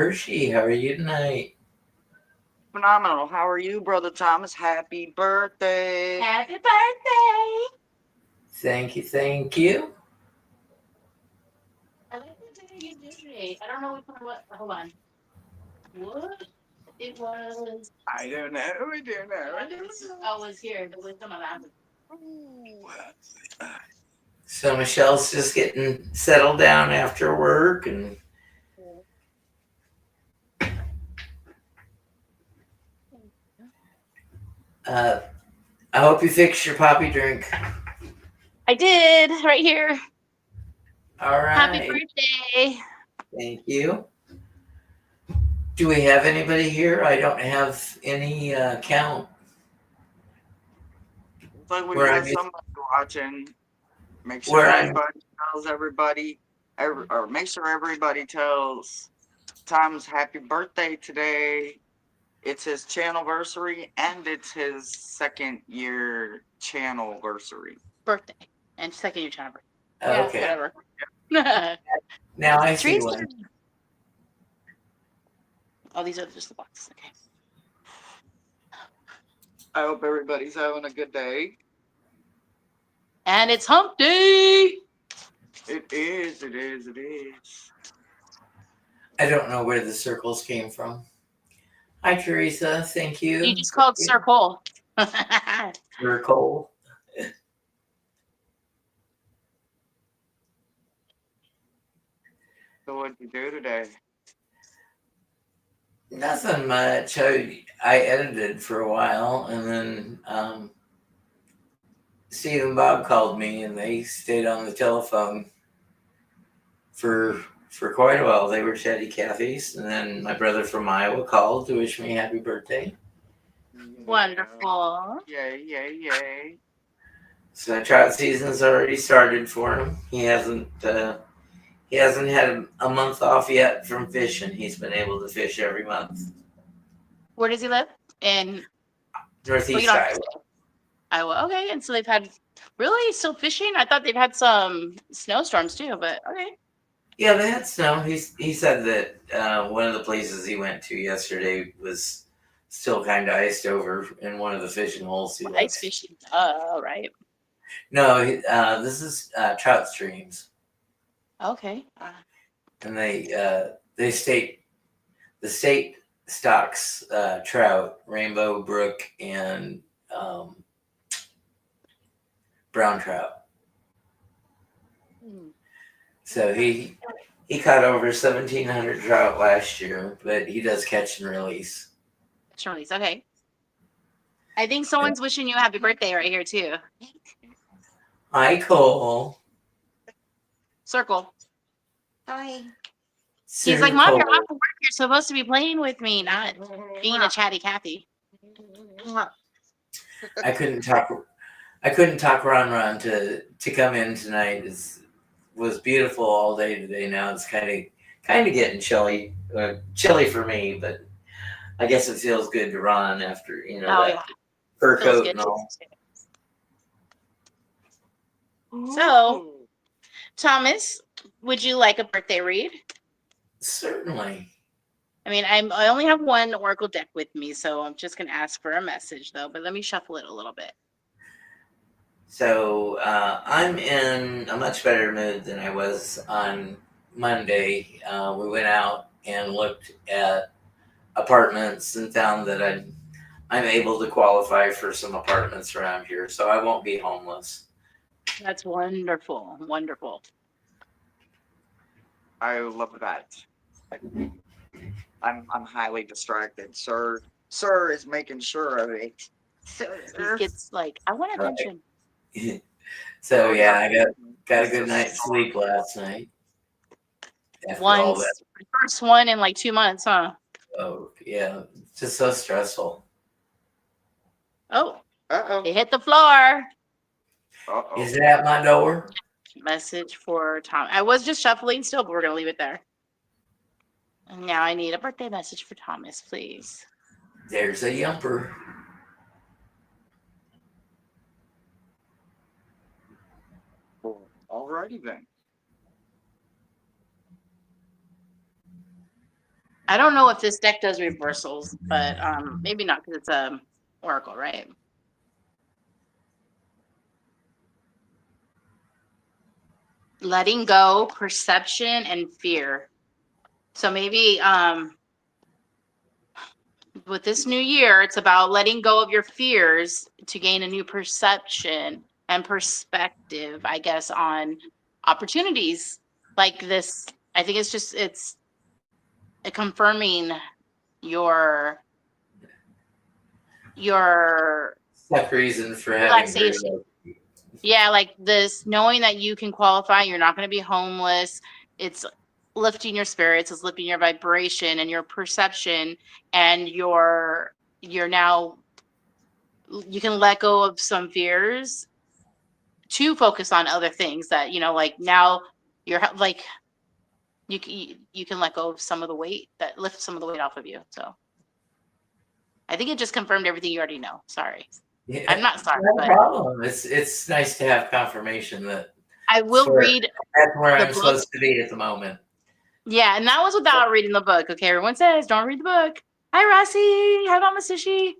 Hershey. How are you tonight? Phenomenal. How are you, Brother Thomas? Happy birthday. Happy birthday. Thank you, thank you. I like the thing you did today. I don't know which one. What? Hold on. What? It was. I don't know. I don't know. I don't know. Oh, it was here. The wisdom of Apple. Ooh. So Michelle's just getting settled down after work, and uh, I hope you fixed your poppy drink. I did right here. All Happy right. birthday. Thank you. Do we have anybody here? I don't have any count. Looks like we Where got I'm somebody watching. Make sure where I'm everybody tells everybody, or make sure everybody tells Tom's happy birthday today. It's his channelversary and it's his second year channelversary. Birthday. And second year channel. okay. Whatever. Now I see Trees. one. Oh, these are just the boxes. Okay. I hope everybody's having a good day. And it's hump day. It is, it is, it is. I don't know where the circles came from. Hi, Teresa. Thank you. You just called circle. Circle. So what'd you do today? Nothing much. I edited for a while, and then Steve and Bob called me, and they stayed on the telephone for quite a while. They were chatty Cathy's, and then my brother from Iowa called to wish me happy birthday. Wonderful. Yay, yay, yay. So trout season's already started for him. He hasn't had a month off yet from fishing. He's been able to fish every month. Where does he live? In Northeast don't- Iowa. Iowa. Okay, and so they've had really still fishing. I thought they've had some snowstorms too, but okay. Yeah, they had snow. He said that one of the places he went to yesterday was still kind of iced over in one of the fishing holes. He Ice likes. fishing. Right. No, this is trout streams, Okay. and the state stocks trout, rainbow, brook, and brown trout. So he caught over 1,700 trout last year, but he does catch and release. Release. Okay. I think someone's wishing you a happy birthday right here too. Hi, Cole. Circle. Hi. He's like, Mom, you're off of work. You're supposed to be playing with me, not being a chatty Cathy. I couldn't talk Ron to come in tonight. It was beautiful all day today. Now it's kind of getting chilly for me, but I guess it feels good to Ron after that fur Feels coat good. and all. So, Thomas, would you like a birthday read? Certainly. I mean, I only have one oracle deck with me, so I'm just gonna ask for a message though. But let me shuffle it a little bit. So I'm in a much better mood than I was on Monday. We went out and looked at apartments and found that I'm able to qualify for some apartments around here, so I won't be homeless. That's wonderful, wonderful. I love that. I'm highly distracted. Sir is making sure of it. He gets like, I want attention. So yeah, I got a good night's sleep last night. First one in like 2 months, huh? Oh yeah, just so stressful. Oh, Uh-oh. it hit the floor. Uh-oh. Is it at my door? Message for Tom. I was just shuffling still, but we're gonna leave it there. And now I need a birthday message for Thomas, please. There's a yumper. Alrighty then. I don't know if this deck does reversals, but maybe not because it's a oracle, right? Letting go, perception, and fear. So maybe with this new year, it's about letting go of your fears to gain a new perception and perspective, I guess, on opportunities like this. I think it's confirming your Tough reason for having very relaxation. low. Yeah, like this, knowing that you can qualify, you're not going to be homeless. It's lifting your spirits, it's lifting your vibration and your perception, and you're now you can let go of some fears to focus on other things that like now you're like you can let go of some of the weight, that lift some of the weight off of you. So I think it just confirmed everything you already know. Sorry. I'm Yeah, not sorry, no but problem. It's nice to have confirmation that I will read that's where the I'm book. supposed to be at the moment. Yeah, and that was without reading the book. Okay, everyone says don't read the book. Hi, Rossi. Hi, Mama Sushi.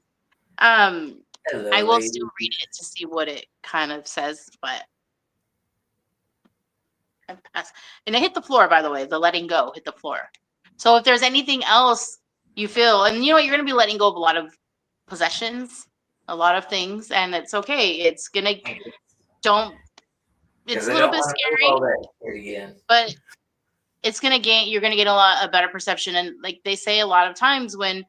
I Hello, will still lady. read it to see what it kind of says, but and it hit the floor, by the way. The letting go hit the floor. So if there's anything else you feel, and you're going to be letting go of a lot of possessions, a lot of things, and it's okay. It's gonna don't. It's Because a I little don't bit want to move all scary, that shit again. but you're gonna get a better perception. And like they say a lot of times when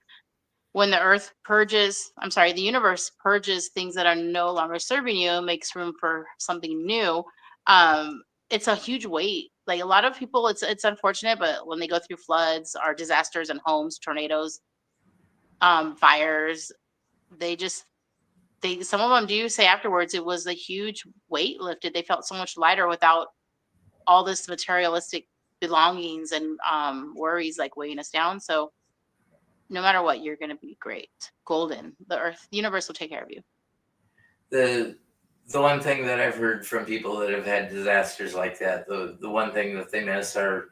the earth purges, the universe purges things that are no longer serving you, makes room for something new. Um, it's a huge weight. Like a lot of people, it's unfortunate, but when they go through floods or disasters and homes, tornadoes, fires, they just some of them do say afterwards it was a huge weight lifted. They felt so much lighter without all this materialistic belongings and worries like weighing us down. So no matter what, you're going to be great. Golden. The earth, the universe will take care of you. The one thing that I've heard from people that have had disasters like that, the one thing that they miss are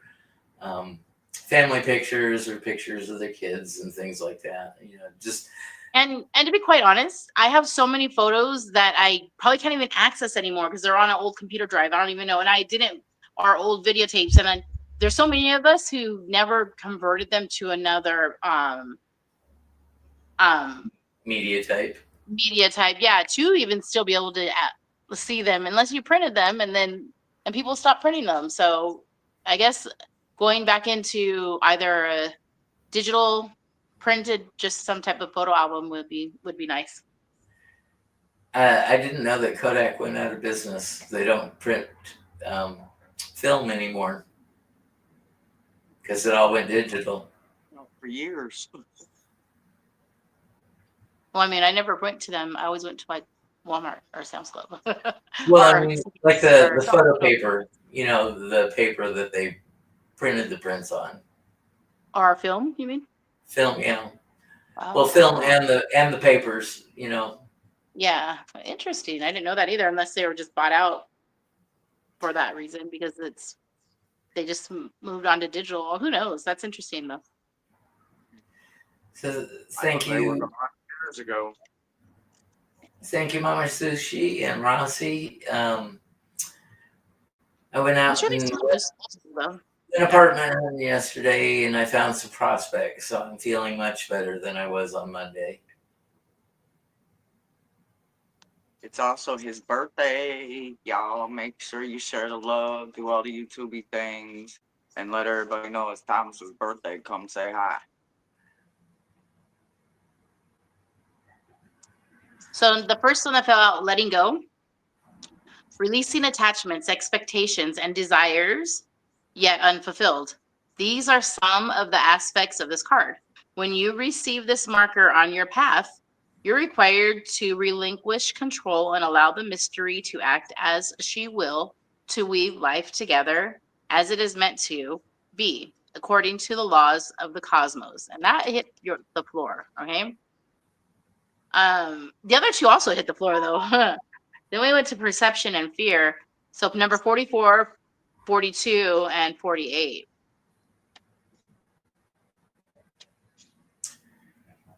family pictures or pictures of their kids and things like that. Just And to be quite honest, I have so many photos that I probably can't even access anymore because they're on an old computer drive. I don't even know. And I didn't, our old videotapes. And there's so many of us who never converted them to another media type. media type. Yeah, to even still be able to see them unless you printed them and people stopped printing them. So I guess going back into either a digital printed, just some type of photo album would be nice. I didn't know that Kodak went out of business. They don't print film anymore because it all went digital. For years. Well, I mean, I never went to them. I always went to like Walmart or Sam's Club. Well, or I mean, like or the photo paper, the paper that they printed the prints on. or film, you mean? Film, yeah. Wow. Well, film and the papers, Yeah, interesting. I didn't know that either, unless they were just bought out for that reason because they just moved on to digital. Who knows? That's interesting though. So thank you. Years ago. Thank you, Mama Sushi and Rossi. I went I'm out sure they and still have disposable though. an apartment home yesterday, and I found some prospects, so I'm feeling much better than I was on Monday. It's also his birthday. Y'all make sure you share the love, do all the YouTubey things, and let everybody know it's Thomas's birthday. Come say hi. So the first one that fell out, letting go, releasing attachments, expectations, and desires yet unfulfilled. These are some of the aspects of this card. When you receive this marker on your path, you're required to relinquish control and allow the mystery to act as she will to weave life together as it is meant to be, according to the laws of the cosmos. And that hit the floor, okay? The other two also hit the floor though. Then we went to perception and fear. So number 44, 42, and 48.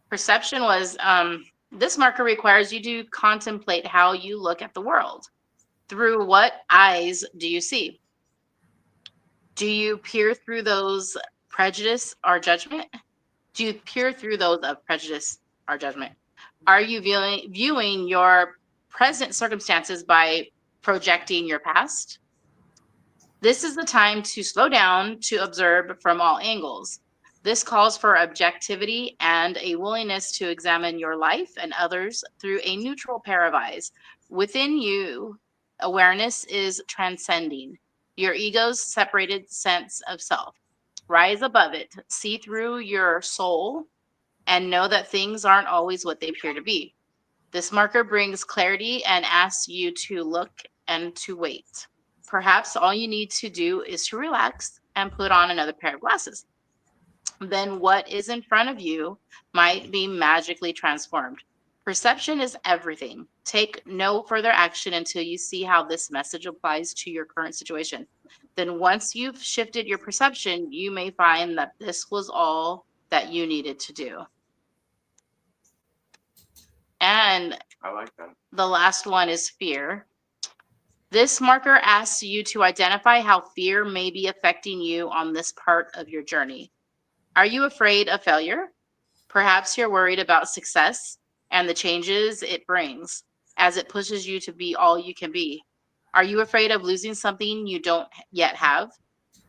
Perception was this marker requires you to contemplate how you look at the world. Through what eyes do you see? Do you peer through those prejudice or judgment? Do you peer through those of prejudice or judgment? Are you viewing your present circumstances by projecting your past? This is the time to slow down to observe from all angles. This calls for objectivity and a willingness to examine your life and others through a neutral pair of eyes. Within you, awareness is transcending your ego's separated sense of self. Rise above it, see through your soul, and know that things aren't always what they appear to be. This marker brings clarity and asks you to look and to wait. Perhaps all you need to do is to relax and put on another pair of glasses. Then what is in front of you might be magically transformed. Perception is everything. Take no further action until you see how this message applies to your current situation. Then, once you've shifted your perception, you may find that this was all that you needed to do. And I like that. the last one is fear. This marker asks you to identify how fear may be affecting you on this part of your journey. Are you afraid of failure? Perhaps you're worried about success and the changes it brings as it pushes you to be all you can be. Are you afraid of losing something you don't yet have?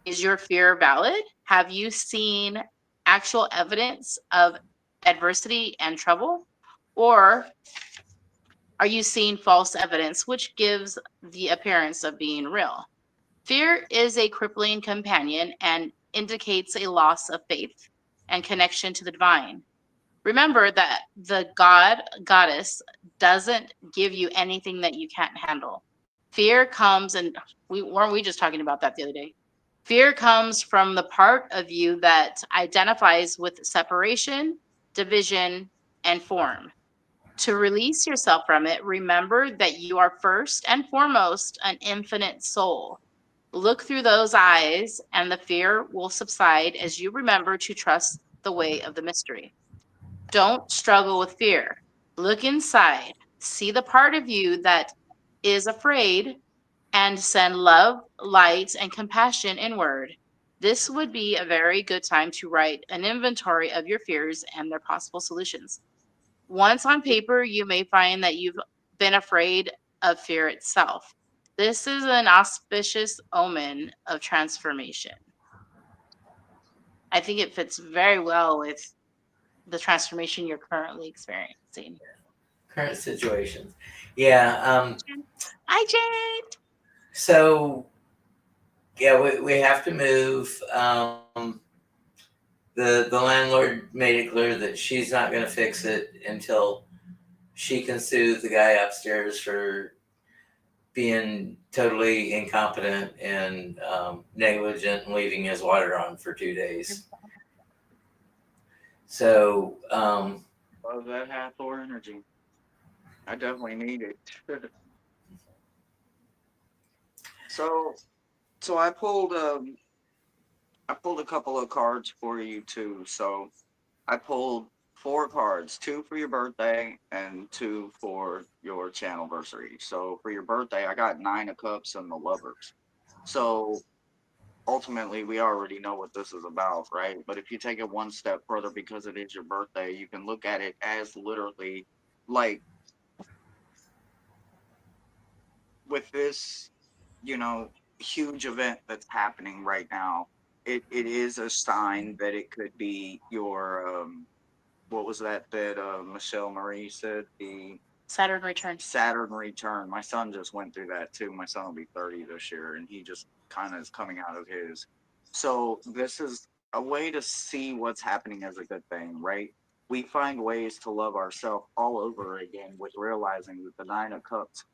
Is your fear valid? Have you seen actual evidence of adversity and trouble? Or are you seeing false evidence which gives the appearance of being real? Fear is a crippling companion and indicates a loss of faith and connection to the divine. Remember that the goddess doesn't give you anything that you can't handle. Fear comes, and weren't we just talking about that the other day? Fear comes from the part of you that identifies with separation, division, and form. To release yourself from it, remember that you are first and foremost an infinite soul. Look through those eyes, and the fear will subside as you remember to trust the way of the mystery. Don't struggle with fear. Look inside, see the part of you that is afraid, and send love, light, and compassion inward. This would be a very good time to write an inventory of your fears and their possible solutions. Once on paper, you may find that you've been afraid of fear itself. This is an auspicious omen of transformation. I think it fits very well with the transformation you're currently experiencing. Current situations. Yeah. Hi, Jade. So yeah, we have to move. The landlord made it clear that she's not going to fix it until she can sue the guy upstairs for being totally incompetent and negligent and leaving his water on for 2 days. So Love that Hathor energy. I definitely need it. so I pulled a couple of cards for you too. So I pulled 4 cards, 2 for your birthday and 2 for your channelversary. So for your birthday, I got 9 of cups and the lovers. So ultimately, we already know what this is about, right? But if you take it one step further, because it is your birthday, you can look at it as literally like with this, you know, huge event that's happening right now. It is a sign that it could be your what was that Michelle Marie said, the Saturn returns. Saturn return. My son just went through that too. My son will be 30 this year, and he just kind of is coming out of his. So this is a way to see what's happening as a good thing, right? We find ways to love ourselves all over again with realizing that the 9 of Cups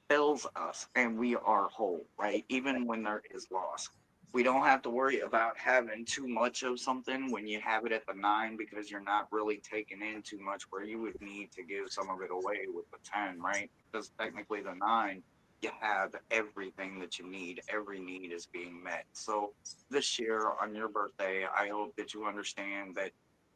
fills us, and we are whole, right? Even when there is loss. We don't have to worry about having too much of something when you have it at the 9, because you're not really taking in too much where you would need to give some of it away with the 10, right? Because technically the 9, you have everything that you need. Every need is being met. So this year on your birthday, I hope that you understand that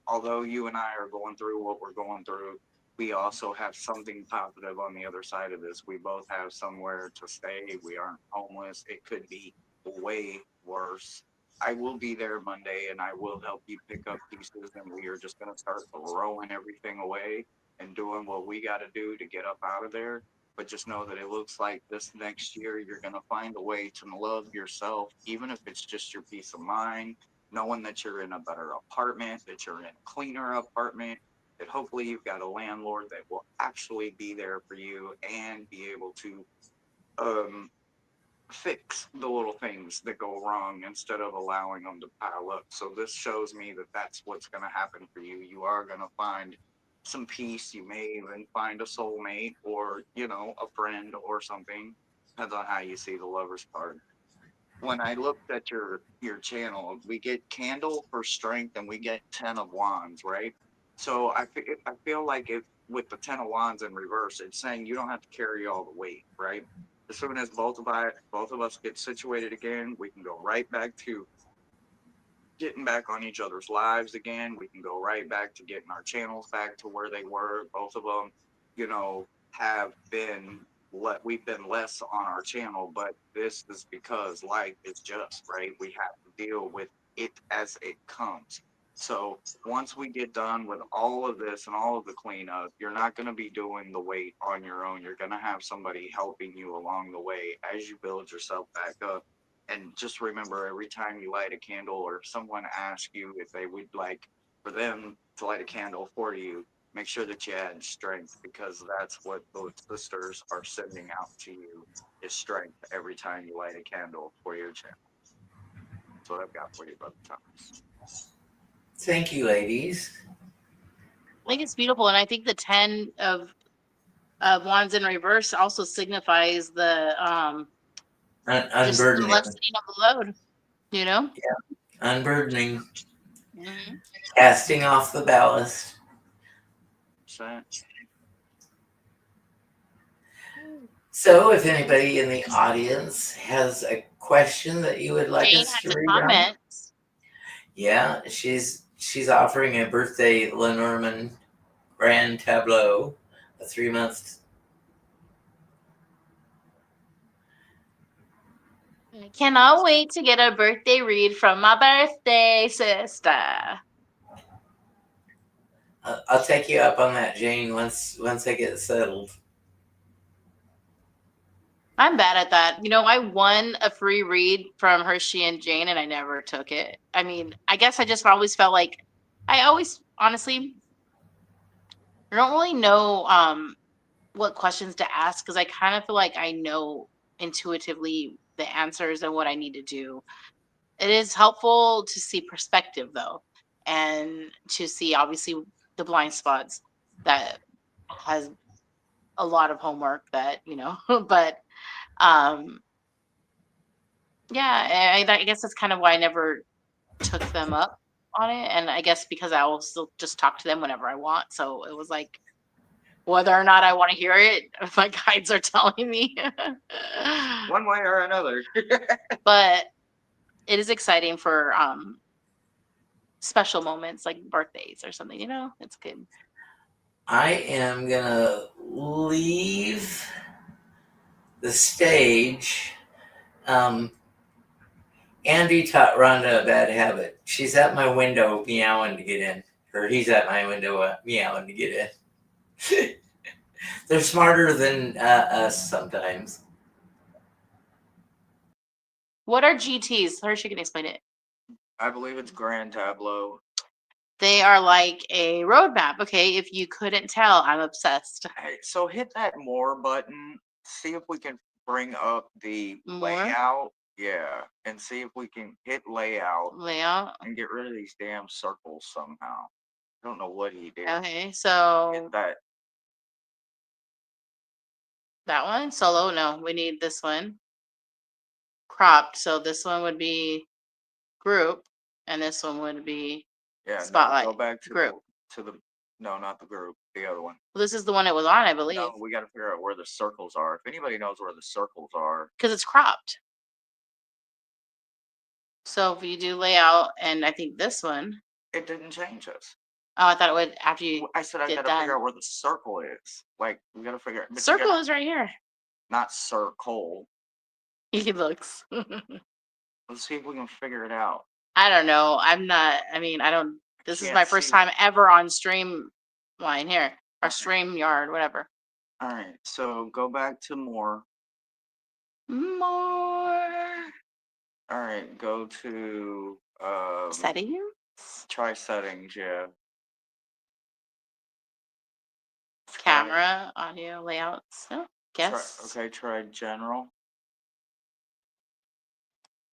although you and I are going through what we're going through, we also have something positive on the other side of this. We both have somewhere to stay. We aren't homeless. It could be way worse. I will be there Monday and I will help you pick up pieces, and we are just going to start throwing everything away and doing what we got to do to get up out of there. But just know that it looks like this next year you're going to find a way to love yourself, even if it's just your peace of mind, knowing that you're in a better apartment, that you're in a cleaner apartment, that hopefully you've got a landlord that will actually be there for you and be able to um, fix the little things that go wrong instead of allowing them to pile up. So this shows me that that's what's going to happen for you. You are going to find some peace. You may even find a soulmate or, you know, a friend or something. Depends on how you see the lover's card. When I looked at your channel, we get candle for strength and we get 10 of wands, right? So I feel like if with the 10 of wands in reverse, it's saying you don't have to carry all the weight, right? As soon as both of us get situated again, we can go right back to getting back on each other's lives again. We can go right back to getting our channels back to where they were. Both of them, you know, have been we've been less on our channel, but this is because life is just, right? We have to deal with it as it comes. So once we get done with all of this and all of the cleanup, you're not going to be doing the weight on your own. You're going to have somebody helping you along the way as you build yourself back up. And just remember, every time you light a candle or if someone asks you if they would like for them to light a candle for you, make sure that you add strength, because that's what those sisters are sending out to you, is strength every time you light a candle for your channel. That's what I've got for you, Brother Thomas. Thank you, ladies. I think it's beautiful, and I think the 10 of wands in reverse also signifies the just the Unburdening. lessening of the load. You know. Unburdening. Hmm. Casting off the ballast. So, if anybody in the audience has a question that you would like Jane us to has a read on, comment. yeah, she's offering a birthday Lenormand grand tableau, a 3-month. I cannot wait to get a birthday read from my birthday sister. I'll take you up on that, Jane. Once I get settled. I'm bad at that. You know, I won a free read from Hershey and Jane and I never took it. I mean, I guess I just always felt like I always honestly I don't really know what questions to ask because I kind of feel like I know intuitively the answers and what I need to do. It is helpful to see perspective though, and to see obviously the blind spots that has a lot of homework that, you know, but um yeah, I guess that's kind of why I never took them up on it. And I guess because I will still just talk to them whenever I want. So it was like whether or not I want to hear it, my guides are telling me. One way or another. But it is exciting for special moments like birthdays or something, you know? It's good. I am gonna leave the stage. Andy taught Rhonda a bad habit. She's at my window meowing to get in, or he's at my window meowing to get in. They're smarter than us sometimes. What are GTs? Hershey can explain it. I believe it's grand tableau. They are like a roadmap. Okay, if you couldn't tell, I'm obsessed. Hey, so hit that more button. See if we can bring up the More layout. Yeah, and see if we can hit layout layout. and get rid of these damn circles somehow. I don't know what he did. Okay, Hit so that. that one solo. No, we need this one cropped. So this one would be group, and this one would be Yeah, spotlight. no, go back to group. no, not the group, the other one. Well, this is the one it was on, I believe. No, we got to figure out where the circles are. If anybody knows where the circles are, Because it's cropped. So if you do layout, and I think this one, it didn't change us. Oh, I thought it would after you. I said I get gotta done. figure out where the circle is. Like we gotta figure. But you Circle gotta- is right here. not circle. He looks. Let's see if we can figure it out. I don't know. I'm not. I mean, I don't. This is Can't my first see. time ever on Streamline here or Okay. StreamYard, whatever. All right, so go back to more. More All right, go to settings. try settings. Yeah. Try- Camera, audio, layouts. Oh, guess. Okay, try general.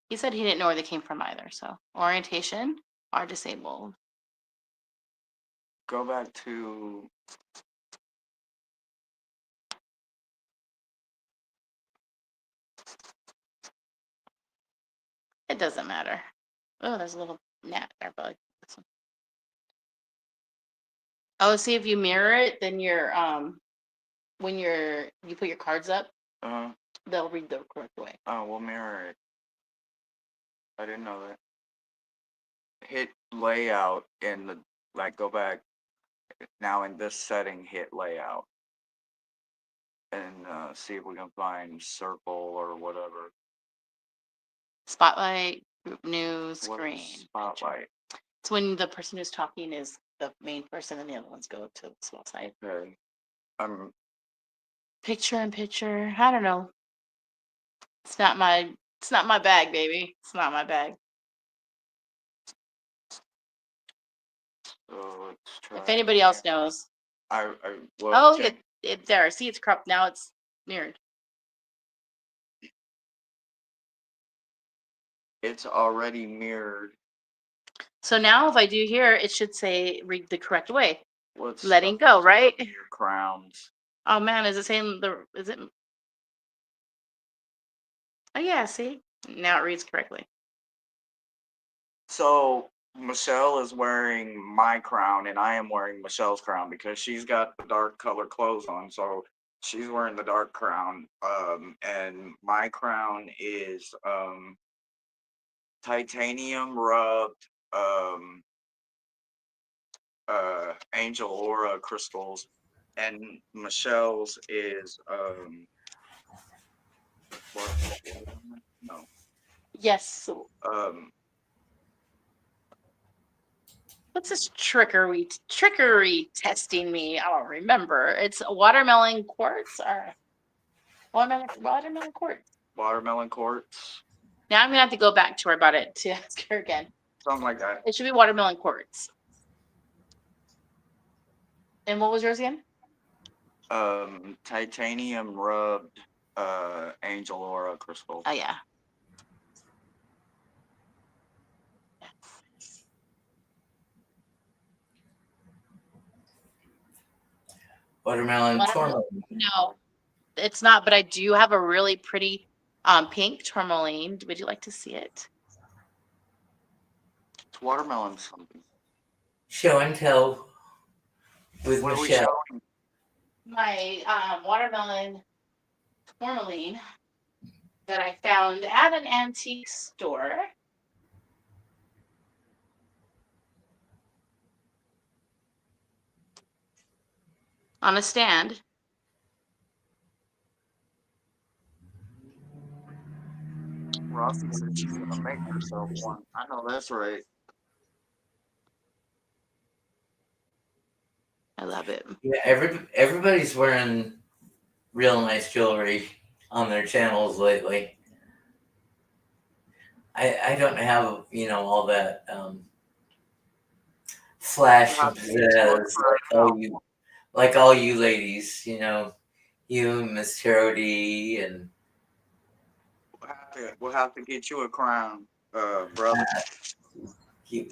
He said he didn't know where they came from either. So orientation are disabled. Go back to It doesn't matter. Oh, there's a little gnat there, bug. Oh, see if you mirror it, then when you put your cards up, they'll read the correct way. oh, we'll mirror it. I didn't know that. Hit layout in the go back. Now in this setting, hit layout and see if we can find circle or whatever. Spotlight, group news, What is screen. spotlight. It's when the person who's talking is the main person and the other ones go to the small side. Okay. Picture in picture. I don't know. It's not my bag, baby. It's not my bag. So let's try. If anybody else knows. I Oh, look it there. See, it's cropped. Now it's mirrored. It's already mirrored. So now if I do here, it should say read the correct way. What's Letting go, right? Your crowns. Oh man, is it saying is it? Oh yeah, see? Now it reads correctly. So Michelle is wearing my crown and I am wearing Michelle's crown because she's got the dark color clothes on. So she's wearing the dark crown. And my crown is titanium rubbed angel aura crystals, and Michelle's is what? No. Yes. What's this trickery testing me? I don't remember. It's watermelon quartz or watermelon quartz. Watermelon quartz. Now I'm gonna have to go back to her about it to ask her again. Something like that. It should be watermelon quartz. And what was yours again? Titanium rubbed angel aura crystal. Oh yeah. Watermelon tourmaline. No, it's not, but I do have a really pretty pink tourmaline. Would you like to see it? It's watermelon something. Show and tell with What are we Michelle. showing? My watermelon tourmaline that I found at an antique store. On a stand. Rossi said she's gonna make herself one. I know that's right. I love it. Yeah, everybody's wearing real nice jewelry on their channels lately. I don't have all that flash and pizzazz like all you ladies, you and Miss Charity and We'll have to get you a crown, brother. you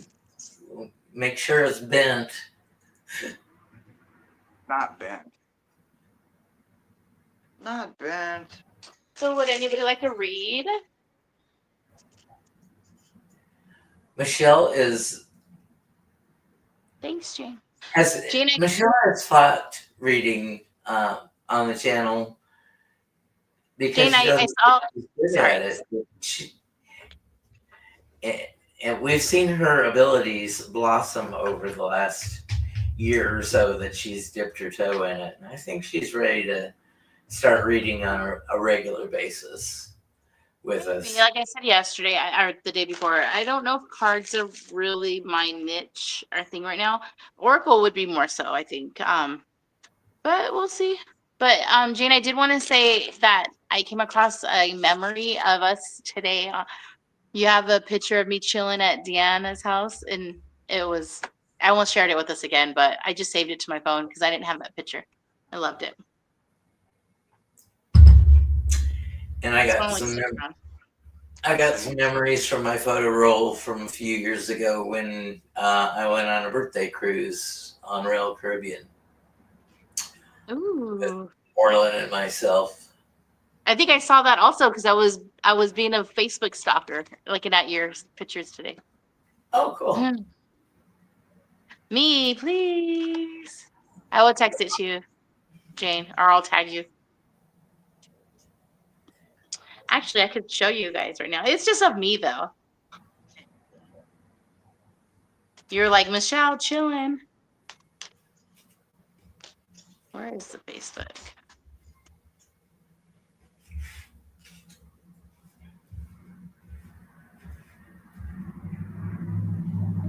make sure it's bent. Not bent. Not bent. So would anybody like to read? Michelle is Thanks, Jane. Michelle has fought reading on the channel because Jane, I saw. at it. And we've seen her abilities blossom over the last year or so that she's dipped her toe in it. And I think she's ready to start reading on a regular basis with Maybe. us. Like I said yesterday, or the day before, I don't know if cards are really my niche or thing right now. Oracle would be more so, I think. But we'll see. But Jane, I did want to say that I came across a memory of us today. You have a picture of me chilling at Deanna's house, and it was. I won't share it with us again, but I just saved it to my phone because I didn't have that picture. I loved it. And I It's got one like some sticks around. I got some memories from my photo roll from a few years ago when I went on a birthday cruise on Royal Caribbean. Ooh. Orlin and myself. I think I saw that also because I was being a Facebook stalker, looking at your pictures today. Oh, cool. Me, please. I will text it to you, Jane, or I'll tag you. Actually, I could show you guys right now. It's just of me though. You're like Michelle chilling. Where is the Facebook?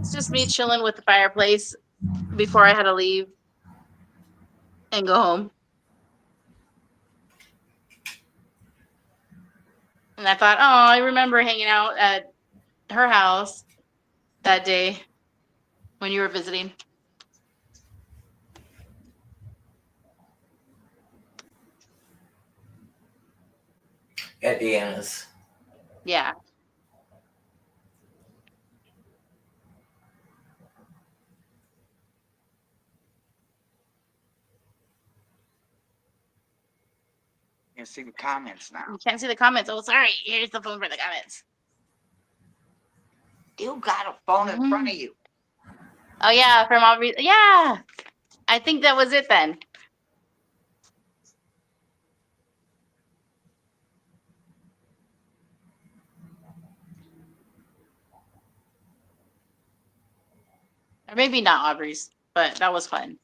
It's just me chilling with the fireplace before I had to leave and go home. And I thought, oh, I remember hanging out at her house that day when you were visiting. At Deanna's. Yeah. You see the comments now. You can't see the comments. Oh, sorry. Here's the phone for the comments. You got a phone in front of you. Oh yeah, from Aubrey. Yeah, I think that was it then. Or maybe not Aubrey's, but that was fun.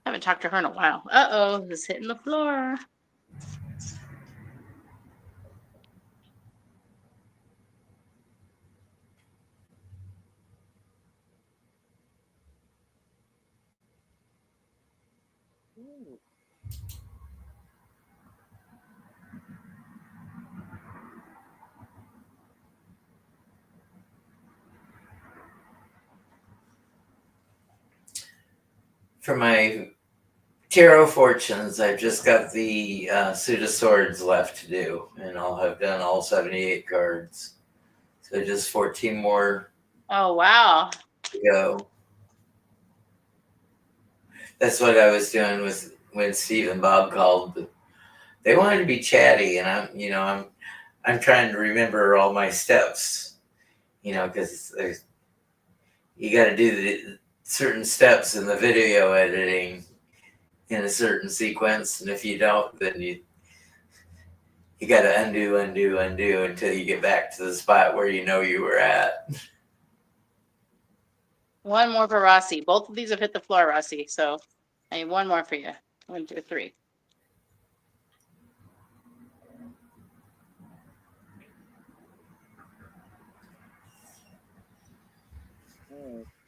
Haven't talked to her in a while. Uh-oh, it's hitting the floor. For my tarot fortunes, I've just got the suit of swords left to do, and I'll have done all 78 cards. So just 14 more Oh wow. to go. That's what I was doing with when Steve and Bob called. But they wanted to be chatty, and I'm trying to remember all my steps, because you got to do the certain steps in the video editing in a certain sequence, and if you don't, then you got to undo until you get back to the spot where you know you were at. One more for Rossi. Both of these have hit the floor, Rossi. So I need one more for you. 1, 2, 3.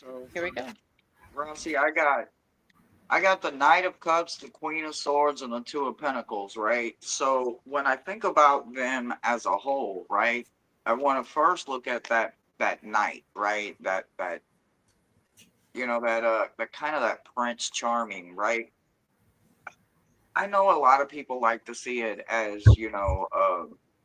So Here we go. Rossi, I got the Knight of Cups, the Queen of Swords, and the Two of Pentacles, right? So when I think about them as a whole, right, I want to first look at that knight, right? That that kind of that Prince Charming, right? I know a lot of people like to see it as,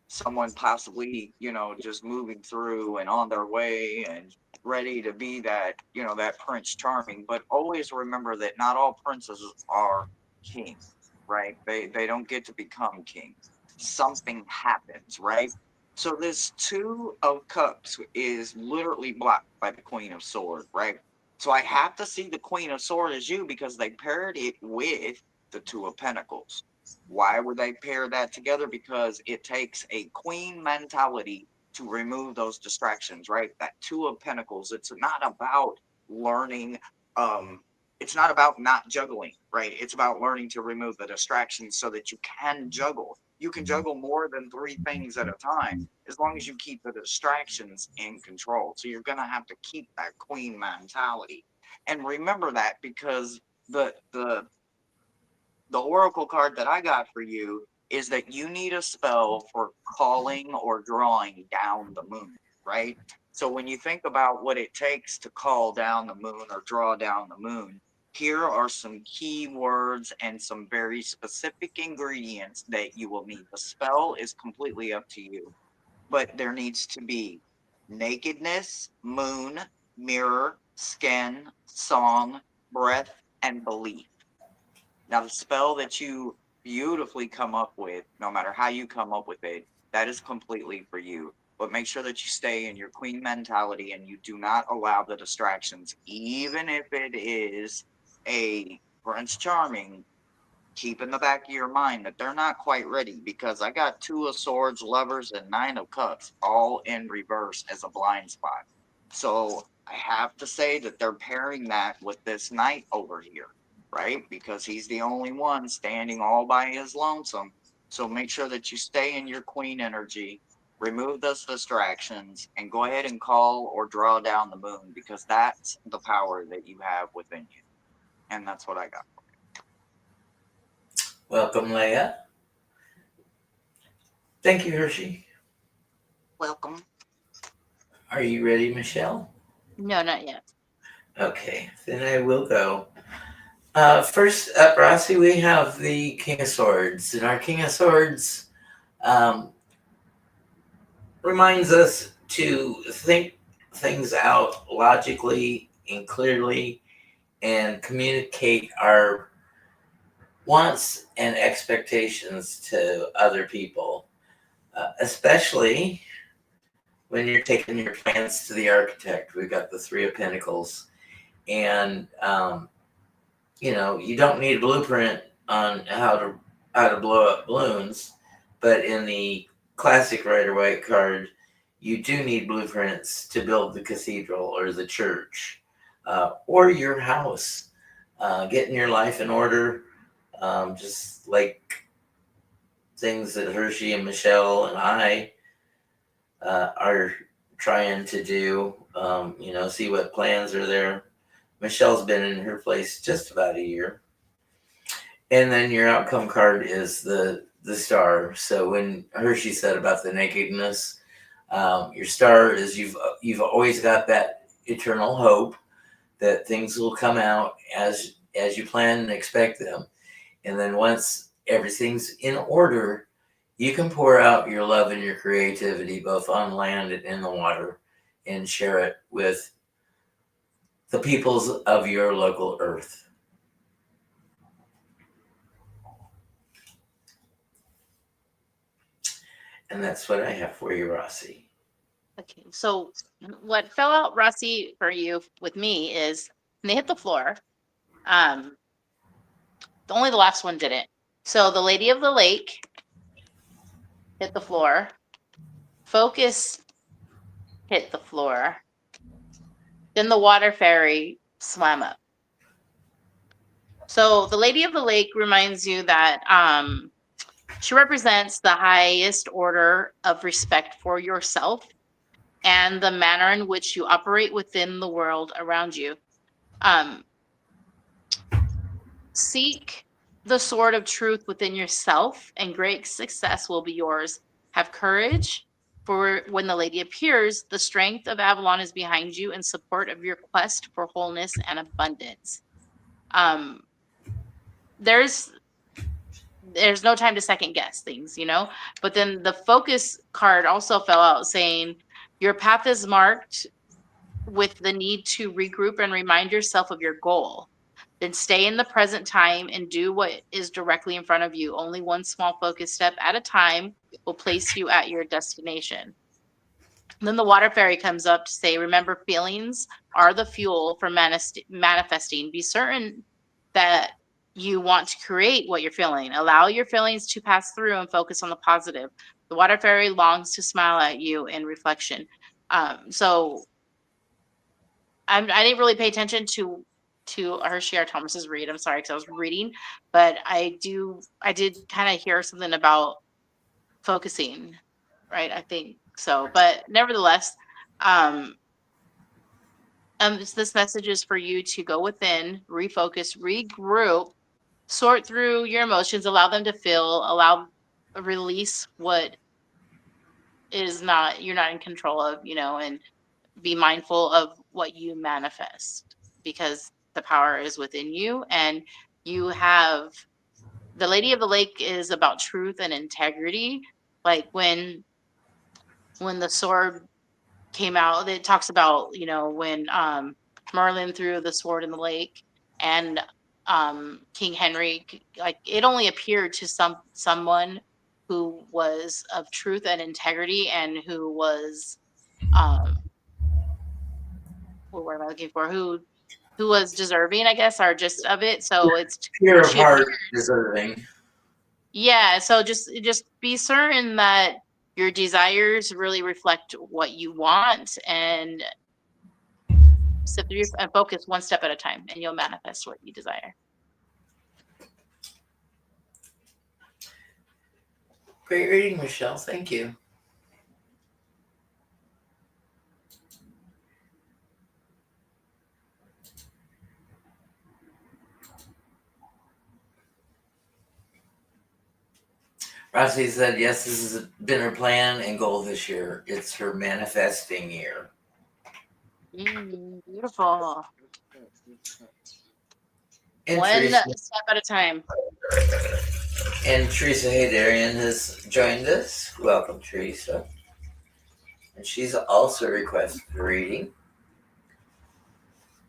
someone possibly, just moving through and on their way and ready to be that, that Prince Charming. But always remember that not all princesses are king, right? They don't get to become king. Something happens, right? So this Two of Cups is literally blocked by the Queen of Swords, right? So I have to see the Queen of Swords as you because they paired it with the Two of Pentacles. Why would they pair that together? Because it takes a queen mentality to remove those distractions, right? That Two of Pentacles, it's not about learning it's not about not juggling, right? It's about learning to remove the distractions so that you can juggle. You can juggle more than 3 things at a time as long as you keep the distractions in control. So you're going to have to keep that queen mentality. And remember that, because the oracle card that I got for you is that you need a spell for calling or drawing down the moon, right? So when you think about what it takes to call down the moon or draw down the moon, here are some key words and some very specific ingredients that you will need. The spell is completely up to you, but there needs to be nakedness, moon, mirror, skin, song, breath, and belief. Now, the spell that you beautifully come up with, no matter how you come up with it, that is completely for you. But make sure that you stay in your queen mentality and you do not allow the distractions, even if it is a Prince Charming. Keep in the back of your mind that they're not quite ready, because I got 2 of Swords, Lovers, and 9 of Cups all in reverse as a blind spot. So I have to say that they're pairing that with this knight over here, right? Because he's the only one standing all by his lonesome. So make sure that you stay in your queen energy, remove those distractions, and go ahead and call or draw down the moon, because that's the power that you have within you. And that's what I got. Welcome, Leia. Thank you, Hershey. Welcome. Are you ready, Michelle? No, not yet. Okay, then I will go. First up, Rossi, we have the King of Swords. And our King of Swords reminds us to think things out logically and clearly and communicate our wants and expectations to other people, especially when you're taking your plans to the architect. We've got the Three of Pentacles. And you don't need a blueprint on how to blow up balloons, but in the classic Rider-Waite card, you do need blueprints to build the cathedral or the church, or your house, getting your life in order, just like things that Hershey and Michelle and I are trying to do. See what plans are there. Michelle's been in her place just about a year. And then your outcome card is the star. So when Hershey said about the nakedness, your star is you've always got that eternal hope that things will come out as you plan and expect them. And then once everything's in order, you can pour out your love and your creativity both on land and in the water and share it with the peoples of your local earth. And that's what I have for you, Rossi. Okay, so what fell out, Rossi, for you with me is when they hit the floor. Only the last one didn't. So the Lady of the Lake hit the floor. Focus hit the floor. Then the Water Fairy swam up. So the Lady of the Lake reminds you that she represents the highest order of respect for yourself and the manner in which you operate within the world around you. Seek the sword of truth within yourself, and great success will be yours. Have courage, for when the lady appears, the strength of Avalon is behind you in support of your quest for wholeness and abundance. There's no time to second guess things, but then the focus card also fell out saying your path is marked with the need to regroup and remind yourself of your goal. Then stay in the present time and do what is directly in front of you. Only one small focus step at a time will place you at your destination. And then the Water Fairy comes up to say, remember, feelings are the fuel for manifesting. Be certain that you want to create what you're feeling. Allow your feelings to pass through and focus on the positive. The Water Fairy longs to smile at you in reflection. So I didn't really pay attention to to Hershey R. Thomas's read. I'm sorry, because I was reading, but I did kind of hear something about focusing, right? I think so, but nevertheless, um, this message is for you to go within, refocus, regroup, sort through your emotions, allow them to feel, release what is not you're not in control of, and be mindful of what you manifest, because the power is within you, and you have the Lady of the Lake is about truth and integrity. Like when the sword came out, it talks about, when Merlin threw the sword in the lake, and King Henry, like, it only appeared to someone who was of truth and integrity, and who was um what word am I looking for? Who was deserving, I guess, or just of it. So it's when Pure of she appeared. heart, deserving. Yeah, so just be certain that your desires really reflect what you want, and sit through and focus one step at a time, and you'll manifest what you desire. Great reading, Michelle. Thank you. Rossi said, yes, this has been her plan and goal this year. It's her manifesting year. Beautiful. And One Teresa, step at a time. Hadarian has joined us. Welcome, Teresa. And she's also requested a reading.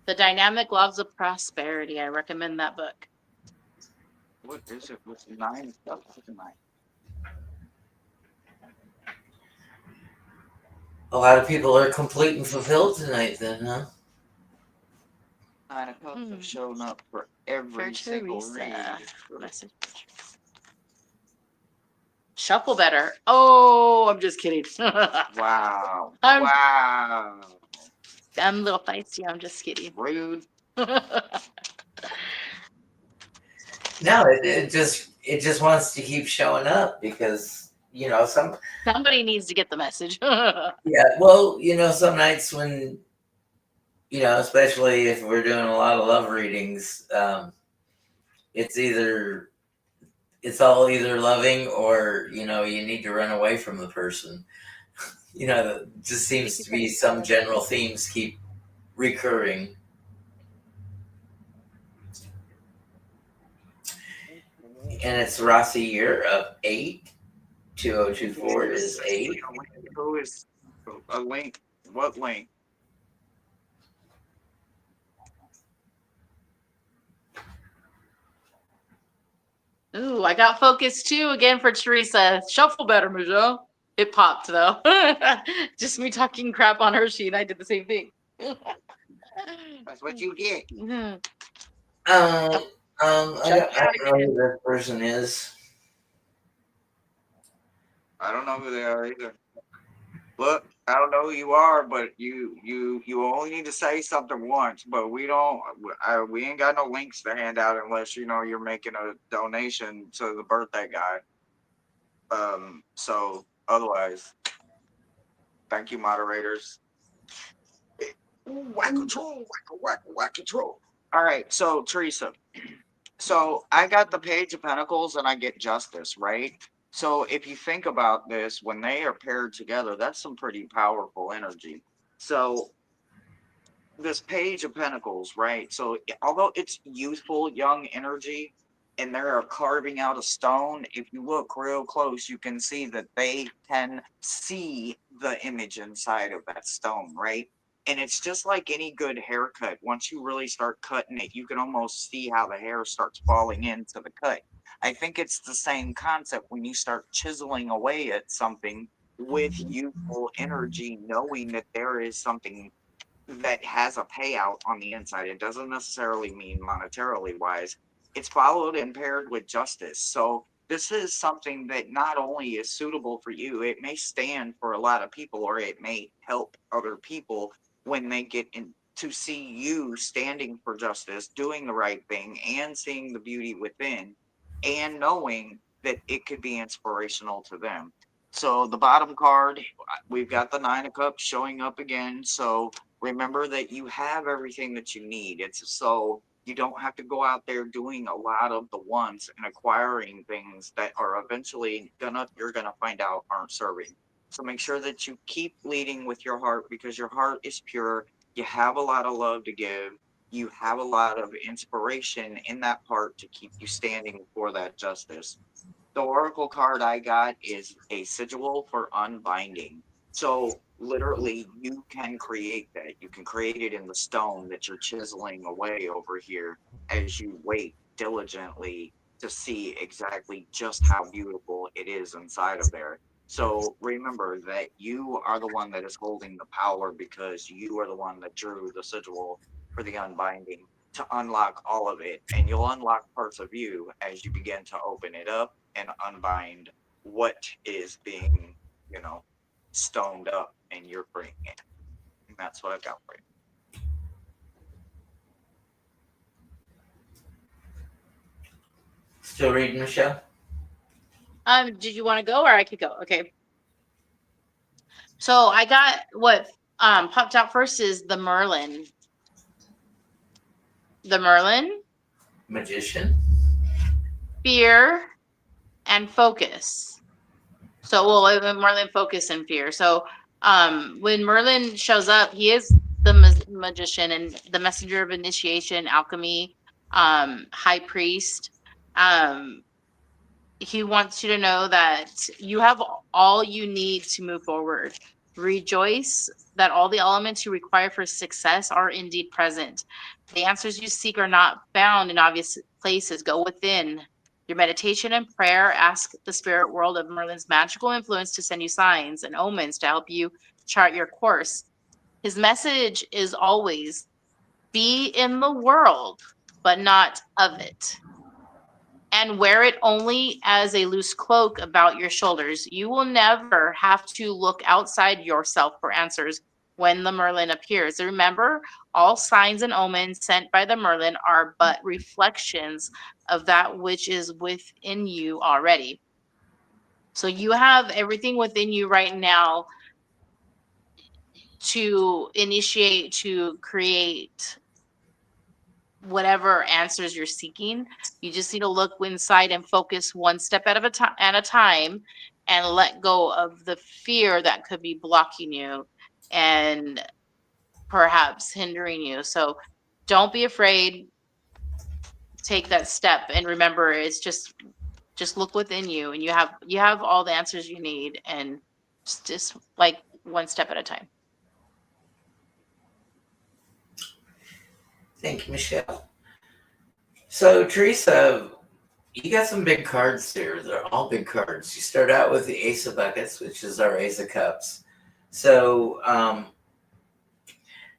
The Dynamic Laws of Prosperity. I recommend that book. What is it? What's 9 stuff tonight? A lot of people are complete and fulfilled tonight, then, huh? 9 of Cups have shown up for every single read. Message. Shuffle better. Oh, I'm just kidding. Wow. I'm Wow. a little feisty. I'm just kidding. Rude. No, it just wants to keep showing up because, Somebody needs to get the message. yeah, well, some nights when, especially if we're doing a lot of love readings, it's all either loving or, you need to run away from the person. That just seems to be some general themes keep recurring. And it's Rossi year of 8. 2024 is 8. Who is a link? What link? Ooh, I got focus too again for Teresa. Shuffle better, Michelle. It popped though. Just me talking crap on Hershey, and I did the same thing. That's what you get. I don't know who that person is. I don't know who they are either. Look, I don't know who you are, but you only need to say something once. But we ain't got no links to hand out unless you're making a donation to the birthday guy. So otherwise, thank you, moderators. Whack control, whack control. All right, so Teresa, so I got the Page of Pentacles and I get Justice, right? So if you think about this, when they are paired together, that's some pretty powerful energy. So this Page of Pentacles, right? So although it's youthful, young energy, and they're carving out a stone, if you look real close, you can see that they can see the image inside of that stone, right? And it's just like any good haircut. Once you really start cutting it, you can almost see how the hair starts falling into the cut. I think it's the same concept when you start chiseling away at something with youthful energy, knowing that there is something that has a payout on the inside. It doesn't necessarily mean monetarily wise. It's followed and paired with justice. So this is something that not only is suitable for you, it may stand for a lot of people, or it may help other people when they get into to see you standing for justice, doing the right thing, and seeing the beauty within, and knowing that it could be inspirational to them. So the bottom card, we've got the Nine of Cups showing up again. So remember that you have everything that you need. It's so you don't have to go out there doing a lot of the wants and acquiring things that are eventually you're gonna find out aren't serving. So make sure that you keep leading with your heart, because your heart is pure. You have a lot of love to give. You have a lot of inspiration in that part to keep you standing for that justice. The oracle card I got is a sigil for unbinding. So literally you can create that. You can create it in the stone that you're chiseling away over here as you wait diligently to see exactly just how beautiful it is inside of there. So remember that you are the one that is holding the power, because you are the one that drew the sigil for the unbinding to unlock all of it. And you'll unlock parts of you as you begin to open it up and unbind what is being, you know, stoned up, and you're bringing it. And that's what I've got for you. Still reading, Michelle? Did you want to go or I could go? Okay. So I got what popped out first is the Merlin. The Merlin, Magician? fear, and focus. So well, Merlin, focus and fear. So when Merlin shows up, he is the magician and the messenger of initiation, alchemy, high priest. He wants you to know that you have all you need to move forward. Rejoice that all the elements you require for success are indeed present. The answers you seek are not found in obvious places. Go within. Your meditation and prayer, ask the spirit world of Merlin's magical influence to send you signs and omens to help you chart your course. His message is always be in the world, but not of it, and wear it only as a loose cloak about your shoulders. You will never have to look outside yourself for answers when the Merlin appears. Remember, all signs and omens sent by the Merlin are but reflections of that which is within you already. So you have everything within you right now to initiate, to create whatever answers you're seeking. You just need to look inside and focus one step at a time, and let go of the fear that could be blocking you and perhaps hindering you. So don't be afraid. Take that step, and remember, it's just look within you, and you have all the answers you need, and just like one step at a time. Thank you, Michelle. So, Teresa, you got some big cards here. They're all big cards. You start out with the Ace of Buckets, which is our Ace of Cups. So,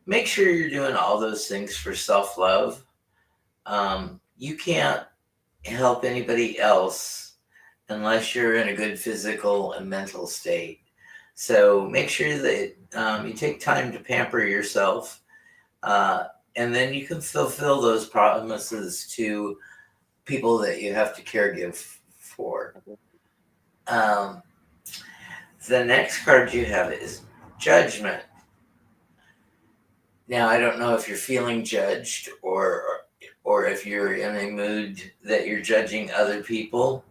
make sure you're doing all those things for self-love. You can't help anybody else unless you're in a good physical and mental state. So make sure that you take time to pamper yourself, and then you can fulfill those promises to people that you have to caregive for. The next card you have is Judgment. Now, I don't know if you're feeling judged or if you're in a mood that you're judging other people.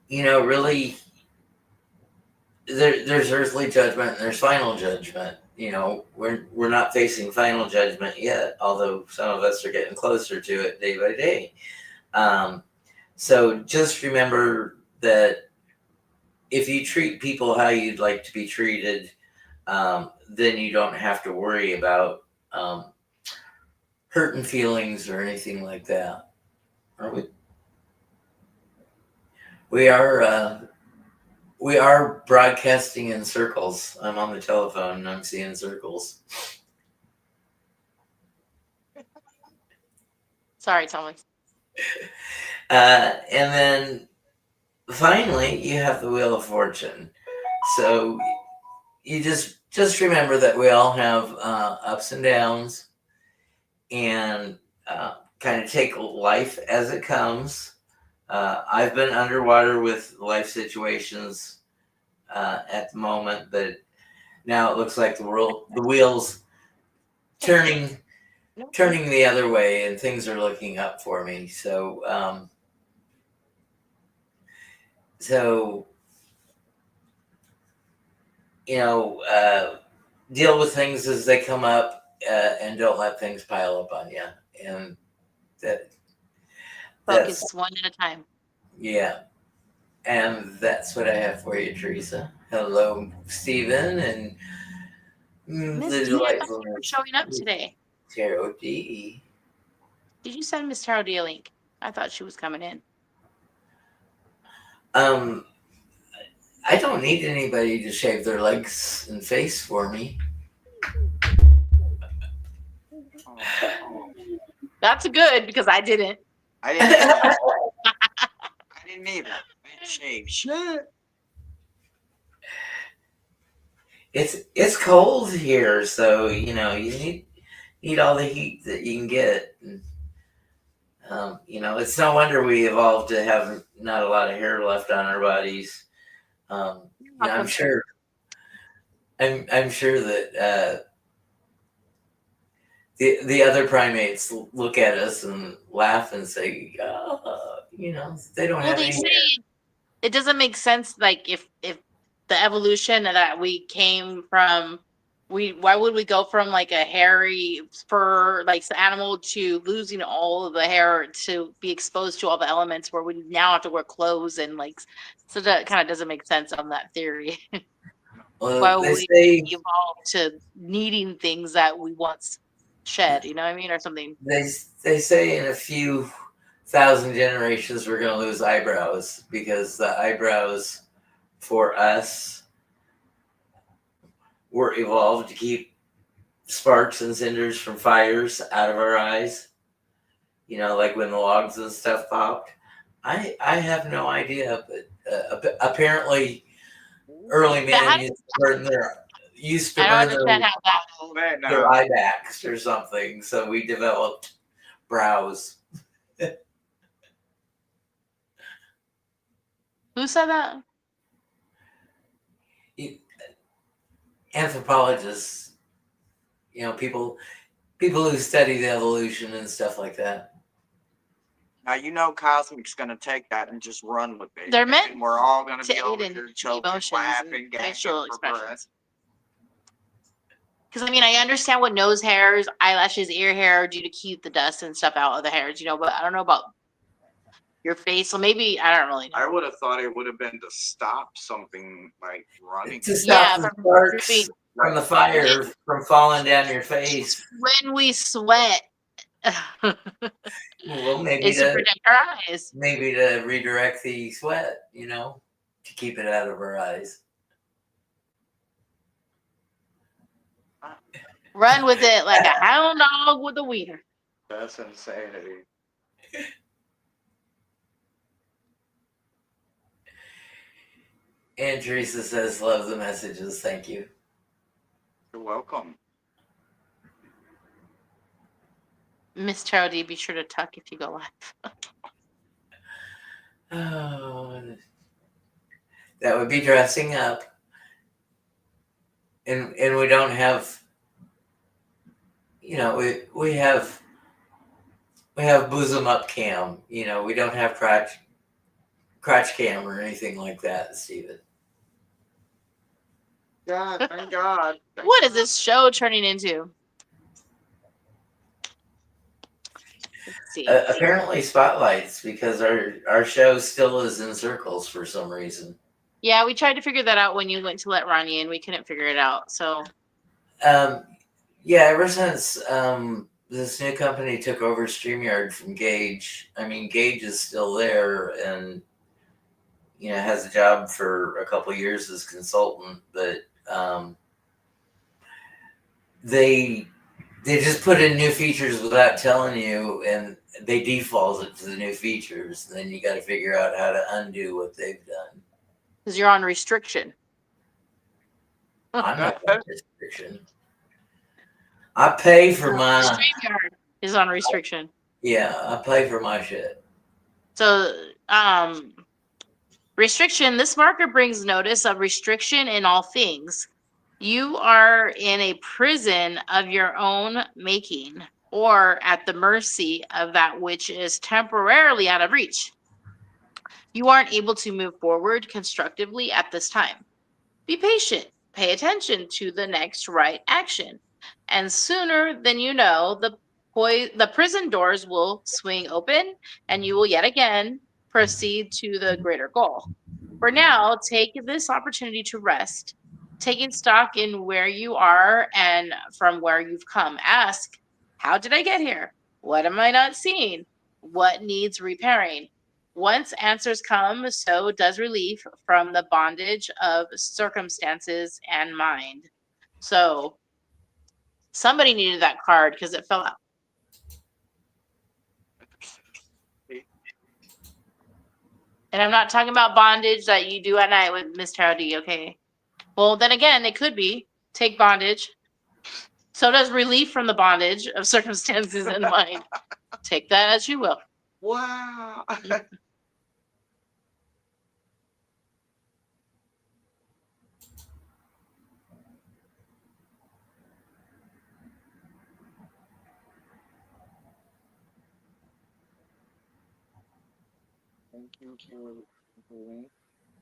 Really, there's earthly judgment and there's final judgment. We're not facing final judgment yet, although some of us are getting closer to it day by day. So just remember that if you treat people how you'd like to be treated, then you don't have to worry about hurting feelings or anything like that. Are we? We are broadcasting in circles. I'm on the telephone and I'm seeing circles. Sorry, Thomas. And then finally, you have the Wheel of Fortune. So you just remember that we all have ups and downs, and kind of take life as it comes. I've been underwater with life situations at the moment, but now it looks like the wheels turning the other way, and things are looking up for me. So you know, deal with things as they come up, and don't let things pile up on you. And that's Focus one at a time. yeah. And that's what I have for you, Teresa. Hello, Stephen, and Miss the Tina, thank you for delightfulness, showing up today. Tarot D. Did you send Miss Tarot D a link? I thought she was coming in. I don't need anybody to shave their legs and face for me. That's good because I didn't. I didn't either. I didn't either. I didn't shave shit. It's cold here, so you know you need all the heat that you can get. And, you know, it's no wonder we evolved to have not a lot of hair left on our bodies. You know, I'm sure that the other primates look at us and laugh and say, you know, they don't Well, have they any say hair. it doesn't make sense. Like if the evolution that we came from, why would we go from like a hairy fur like animal to losing all of the hair to be exposed to all the elements where we now have to wear clothes and like, so that kind of doesn't make sense on that theory. Why Well, would they we say evolve to needing things that we once shed, you know what I mean, or something? they say in a few thousand generations we're going to lose eyebrows, because the eyebrows for us were evolved to keep sparks and cinders from fires out of our eyes. You know, like when the logs and stuff popped. I have no idea, but apparently early But how men used to burn their I don't understand how that. All that their now. eye backs or something, so we developed brows. Who said that? Anthropologists, you know, people who study the evolution and stuff like that. Now you know Cosmic's gonna take that and just run with it. They're meant and we're all gonna to be aid over in here choking, emotions laughing, and gagging facial for breath. expressions. Because I mean, I understand what nose hairs, eyelashes, ear hair do to keep the dust and stuff out of the hairs, you know, but I don't know about your face. So maybe I don't really know. I would have thought it would have been to stop something like running. To stop the sparks dripping. from the fire from falling down your face. When we sweat, Well, maybe it's to protect our eyes. maybe to redirect the sweat, you know, to keep it out of our eyes. Run with it like a hound dog with a wiener. That's insanity. And Teresa says, love the messages. Thank you. You're welcome. Miss Charity, be sure to tuck if you go live. Oh, that would be dressing up. And we don't have, you know, we have bosom up cam, you know, we don't have crotch cam or anything like that, Stephen. God, thank God. What is this show turning into? Let's see. Apparently spotlights, because our show still is in circles for some reason. Yeah, we tried to figure that out when you went to let Ronnie in. We couldn't figure it out. So yeah, ever since this new company took over StreamYard from Gage, I mean, Gage is still there and, you know, has a job for a couple years as consultant, but they just put in new features without telling you, and they default it to the new features. And then you got to figure out how to undo what they've done. because you're on restriction. I'm not on restriction. I pay for my StreamYard is on restriction. yeah. I pay for my shit. So, restriction, this marker brings notice of restriction in all things. You are in a prison of your own making, or at the mercy of that which is temporarily out of reach. You aren't able to move forward constructively at this time. Be patient. Pay attention to the next right action. And sooner than you know, the prison doors will swing open and you will yet again proceed to the greater goal. For now, take this opportunity to rest, taking stock in where you are and from where you've come. Ask, how did I get here? What am I not seeing? What needs repairing? Once answers come, so does relief from the bondage of circumstances and mind. So somebody needed that card because it fell out. And I'm not talking about bondage that you do at night with Miss Tarot D, okay? Well, then again, it could be. Take bondage. So does relief from the bondage of circumstances and mind. Take that as you will. Wow. Thank you,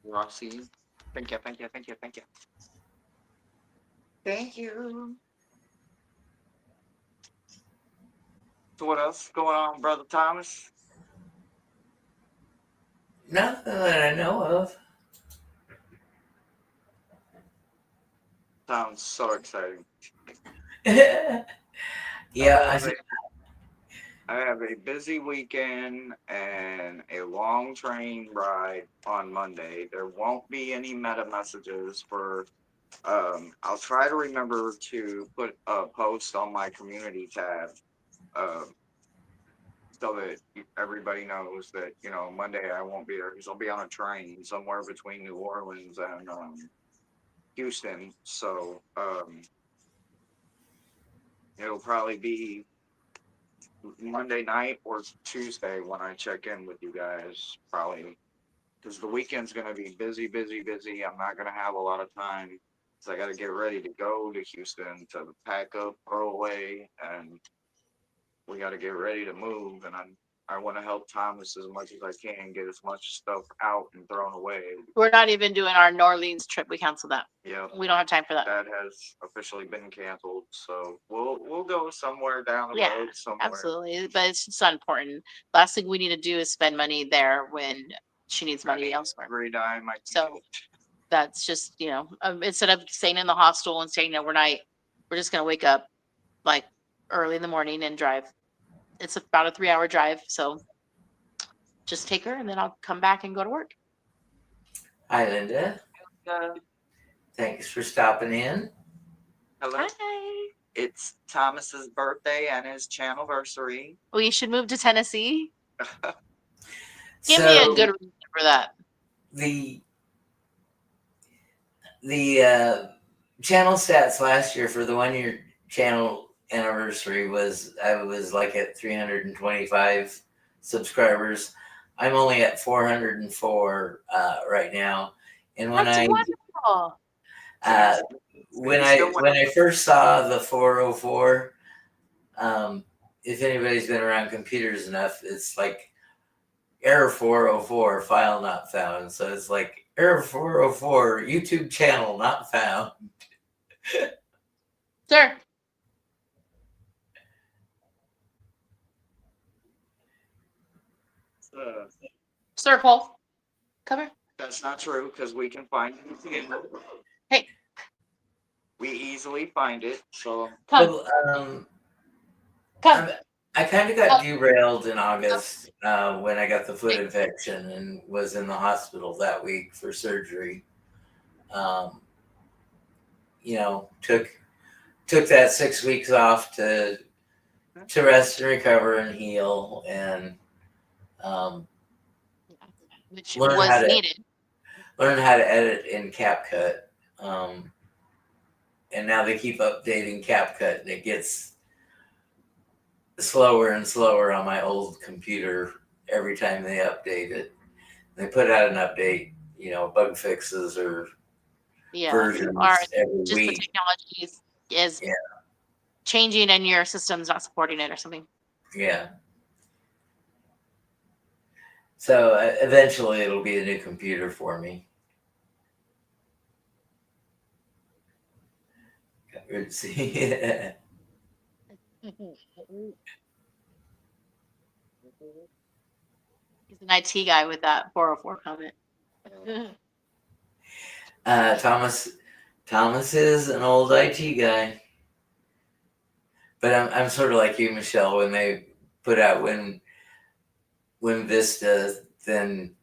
Rossi. Thank you, thank you, thank you, thank you. Thank you. So what else is going on, Brother Thomas? Nothing that I know of. Sounds so exciting. Yeah, I have a busy weekend and a long train ride on Monday. There won't be any meta messages for I'll try to remember to put a post on my community tab so that everybody knows that, you know, Monday I won't be there because I'll be on a train somewhere between New Orleans and Houston. So it'll probably be Monday night or Tuesday when I check in with you guys, probably because the weekend's going to be busy, busy, busy. I'm not going to have a lot of time. So I got to get ready to go to Houston to pack up, throw away, and we got to get ready to move. And I want to help Thomas as much as I can, get as much stuff out and thrown away. We're not even doing our New Orleans trip. We canceled that. Yeah, We don't have time for that. that has officially been canceled. So we'll go somewhere down the Yeah, road somewhere. Absolutely. But it's just not important. Last thing we need to do is spend money there when she needs money elsewhere. Every dime I can So get. that's just, instead of staying in the hostel and staying overnight, we're just going to wake up like early in the morning and drive. It's about a 3-hour drive. So just take her and then I'll come back and go to work. Hi, Linda. Thanks for stopping in. Hello. Hi. It's Thomas's birthday and his channelversary. We should move to Tennessee. Give me a good reason for that. The channel stats last year for the 1-year channel anniversary I was like at 325 subscribers. I'm only at 404 right now. And when That's wonderful. when I first saw the 404, if anybody's been around computers enough, it's like error 404, file not found. So it's like error 404, YouTube channel not found. Sir. Sir Paul, come here. That's not true because we can find it. Hey. We easily find it. So come. Well, come. I kind of got derailed in August when I got the foot infection and was in the hospital that week for surgery. Took that 6 weeks off to rest and recover and heal, and which was needed. Learn how to edit in CapCut. and now they keep updating CapCut, and it gets slower and slower on my old computer every time they update it. They put out an update, bug fixes or Yeah. Or versions every just the week. technology is Yeah, changing and your system's not supporting it or something. yeah. So eventually it'll be a new computer for me. We'll see. He's an IT guy with that 404 comment. Thomas is an old IT guy, but I'm sort of like you, Michelle. When they put out Win Vista, then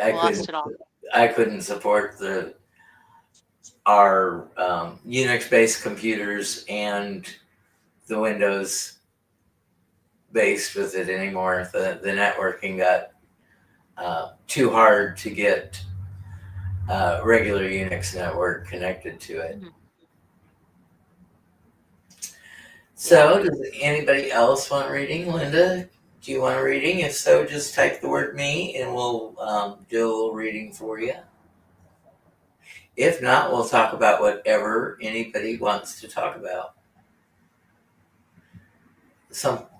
I Lost couldn't it all. I couldn't support our Unix based computers and the Windows based with it anymore. The networking got too hard to get regular Unix network connected to it. Mhm. So, does anybody else want reading? Linda, do you want a reading? If so, just type the word me and we'll do a little reading for you. If not, we'll talk about whatever anybody wants to talk about.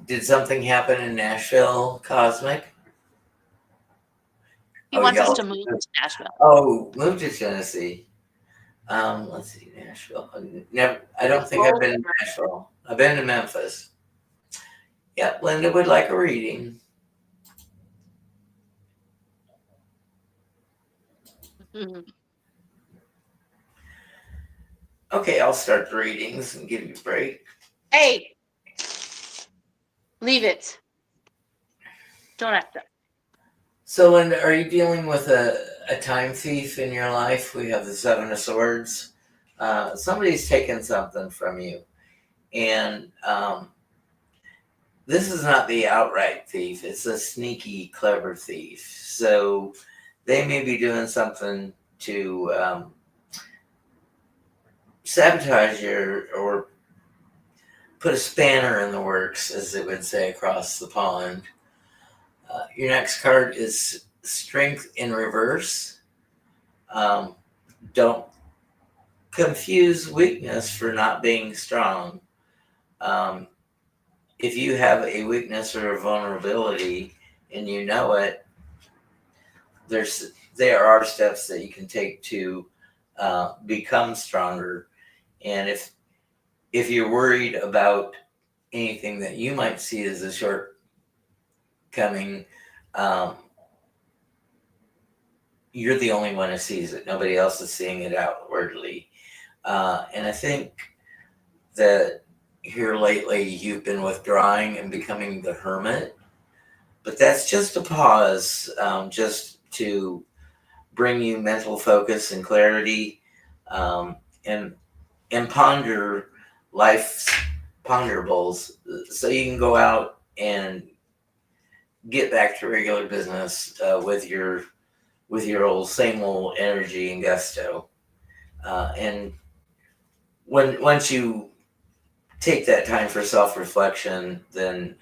Did something happen in Nashville, Cosmic? He wants us to move to Nashville. Oh, move to Tennessee. Let's see, Nashville. I don't think I've been to Nashville. I've been to Memphis. Yep, Linda would like a reading. Mhm. Okay, I'll start the readings and give you a break. Hey, leave it. Don't have to. So, Linda, are you dealing with a time thief in your life? We have the Seven of Swords. Somebody's taken something from you. And this is not the outright thief, it's a sneaky, clever thief. So, they may be doing something to sabotage your, or put a spanner in the works, as they would say across the pond. Your next card is Strength in Reverse. Don't confuse weakness for not being strong. Um, if you have a weakness or a vulnerability and you know it, there are steps that you can take to become stronger. And if you're worried about anything that you might see as a shortcoming, um, you're the only one who sees it. Nobody else is seeing it outwardly. And I think that here lately you've been withdrawing and becoming the hermit, but that's just a pause, just to bring you mental focus and clarity, and ponder life's ponderables, so you can go out and get back to regular business with your same old energy and gusto. And once you take that time for self-reflection, then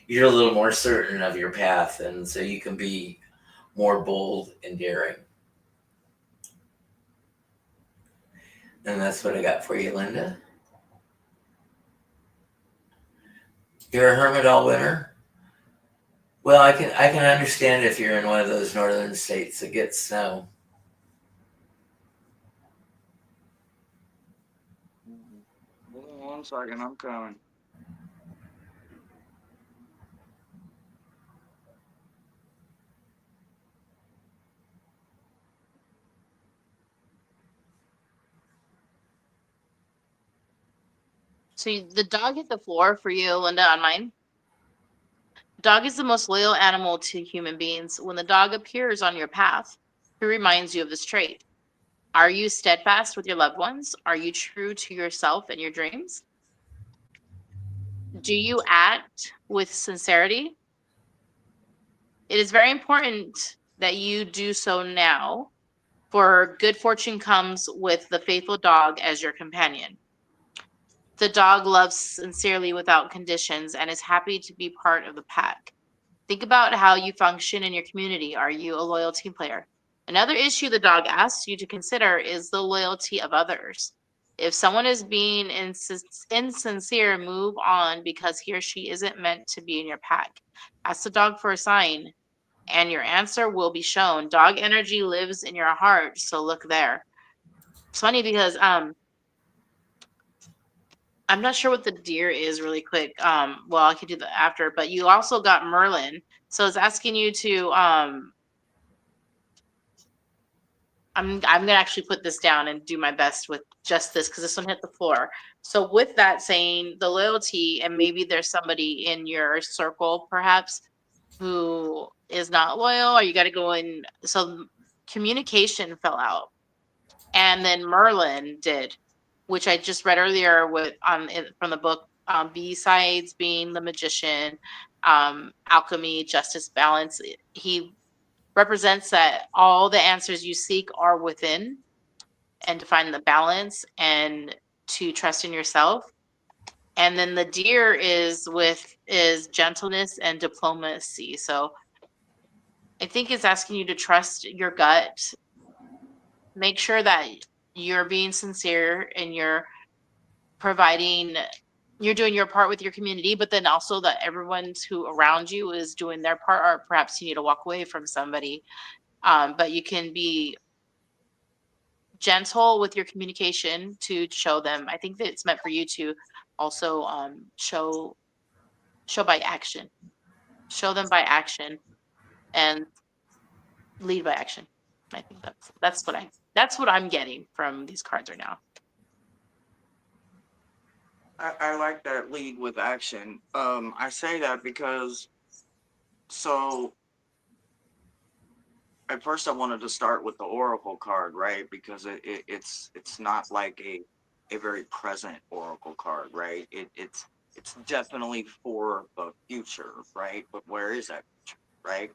you're a little more certain of your path, and so you can be more bold and daring. And that's what I got for you, Linda. You're a hermit all winter. Well, I can understand if you're in one of those northern states that gets snow. Hold on 1 second, I'm coming. So the dog hit the floor for you, Linda, on mine. Dog is the most loyal animal to human beings. When the dog appears on your path, he reminds you of this trait. Are you steadfast with your loved ones? Are you true to yourself and your dreams? Do you act with sincerity? It is very important that you do so now. For good fortune comes with the faithful dog as your companion. The dog loves sincerely without conditions and is happy to be part of the pack. Think about how you function in your community. Are you a loyal team player? Another issue the dog asks you to consider is the loyalty of others. If someone is being insincere, move on because he or she isn't meant to be in your pack. Ask the dog for a sign, and your answer will be shown. Dog energy lives in your heart, so look there. It's funny because I'm not sure what the deer is really quick. Well, I could do that after, but you also got Merlin. So it's asking you to I'm gonna actually put this down and do my best with just this because this one hit the floor. So with that saying, the loyalty, and maybe there's somebody in your circle perhaps who is not loyal, or you got to go in. So communication fell out, and then Merlin did, which I just read earlier with from the book. B sides being the magician, alchemy, justice, balance. He represents that all the answers you seek are within, and to find the balance and to trust in yourself. And then the deer is gentleness and diplomacy. So I think it's asking you to trust your gut, make sure that you're being sincere and providing you're doing your part with your community, but then also that everyone who around you is doing their part, or perhaps you need to walk away from somebody. But you can be gentle with your communication to show them. I think that it's meant for you to also show by action, show them by action, and lead by action. I think that's what I'm getting from these cards right now. I like that lead with action. I say that because so at first I wanted to start with the Oracle card, right? Because it's not like a very present Oracle card, right? It's definitely for the future, right? But where is that future, right?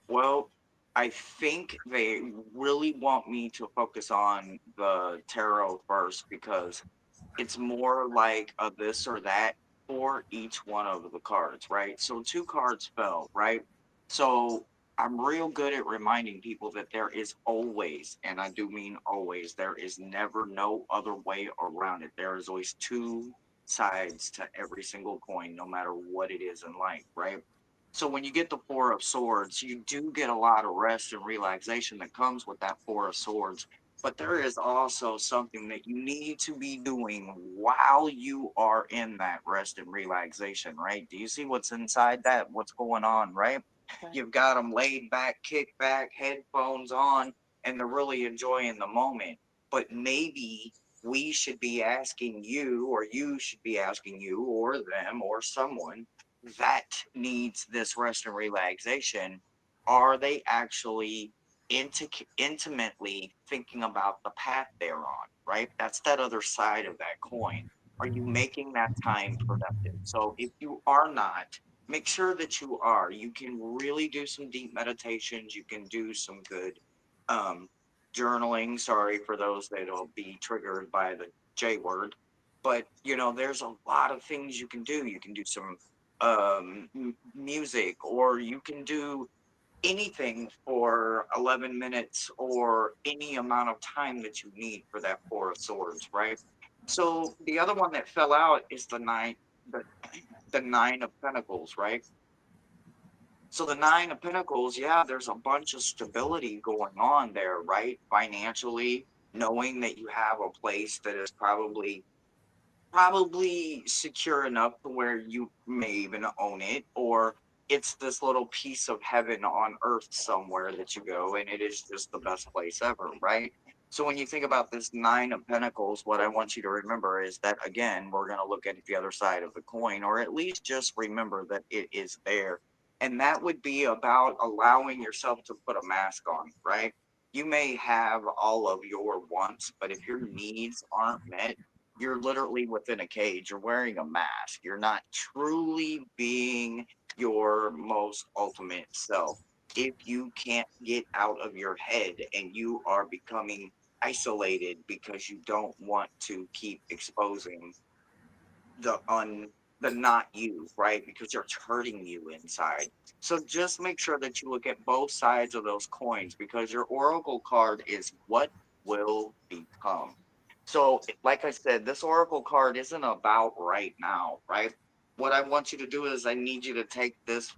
Well, I think they really want me to focus on the tarot first because it's more like a this or that for each one of the cards, right? So two cards fell, right? So I'm real good at reminding people that there is always, and I do mean always, there is never no other way around it. There is always two sides to every single coin, no matter what it is in life, right? So when you get the Four of Swords, you do get a lot of rest and relaxation that comes with that Four of Swords. But there is also something that you need to be doing while you are in that rest and relaxation, right? Do you see what's inside that? What's going on, right? Okay. You've got them laid back, kick back, headphones on, and they're really enjoying the moment. But maybe we should be asking you, or you should be asking you, or them, or someone that needs this rest and relaxation. Are they actually intimately thinking about the path they're on, right? That's that other side of that coin. Are you making that time productive? So if you are not, make sure that you are. You can really do some deep meditations. You can do some good um, journaling. Sorry for those that'll be triggered by the J word. But there's a lot of things you can do. You can do some music, or you can do anything for 11 minutes or any amount of time that you need for that Four of Swords, right? So the other one that fell out is the, the Nine of Pentacles, right? So the Nine of Pentacles, yeah, there's a bunch of stability going on there, right? Financially, knowing that you have a place that is probably secure enough to where you may even own it, or it's this little piece of heaven on earth somewhere that you go and it is just the best place ever, right? So when you think about this Nine of Pentacles, what I want you to remember is that, again, we're going to look at the other side of the coin, or at least just remember that it is there. And that would be about allowing yourself to put a mask on, right? You may have all of your wants, but if your needs aren't met, you're literally within a cage. You're wearing a mask. You're not truly being your most ultimate self. if you can't get out of your head and you are becoming isolated because you don't want to keep exposing the not you, right? Because it's hurting you inside. So just make sure that you look at both sides of those coins, because your oracle card is what will become. So like I said, this oracle card isn't about right now, right? What I want you to do is I need you to take this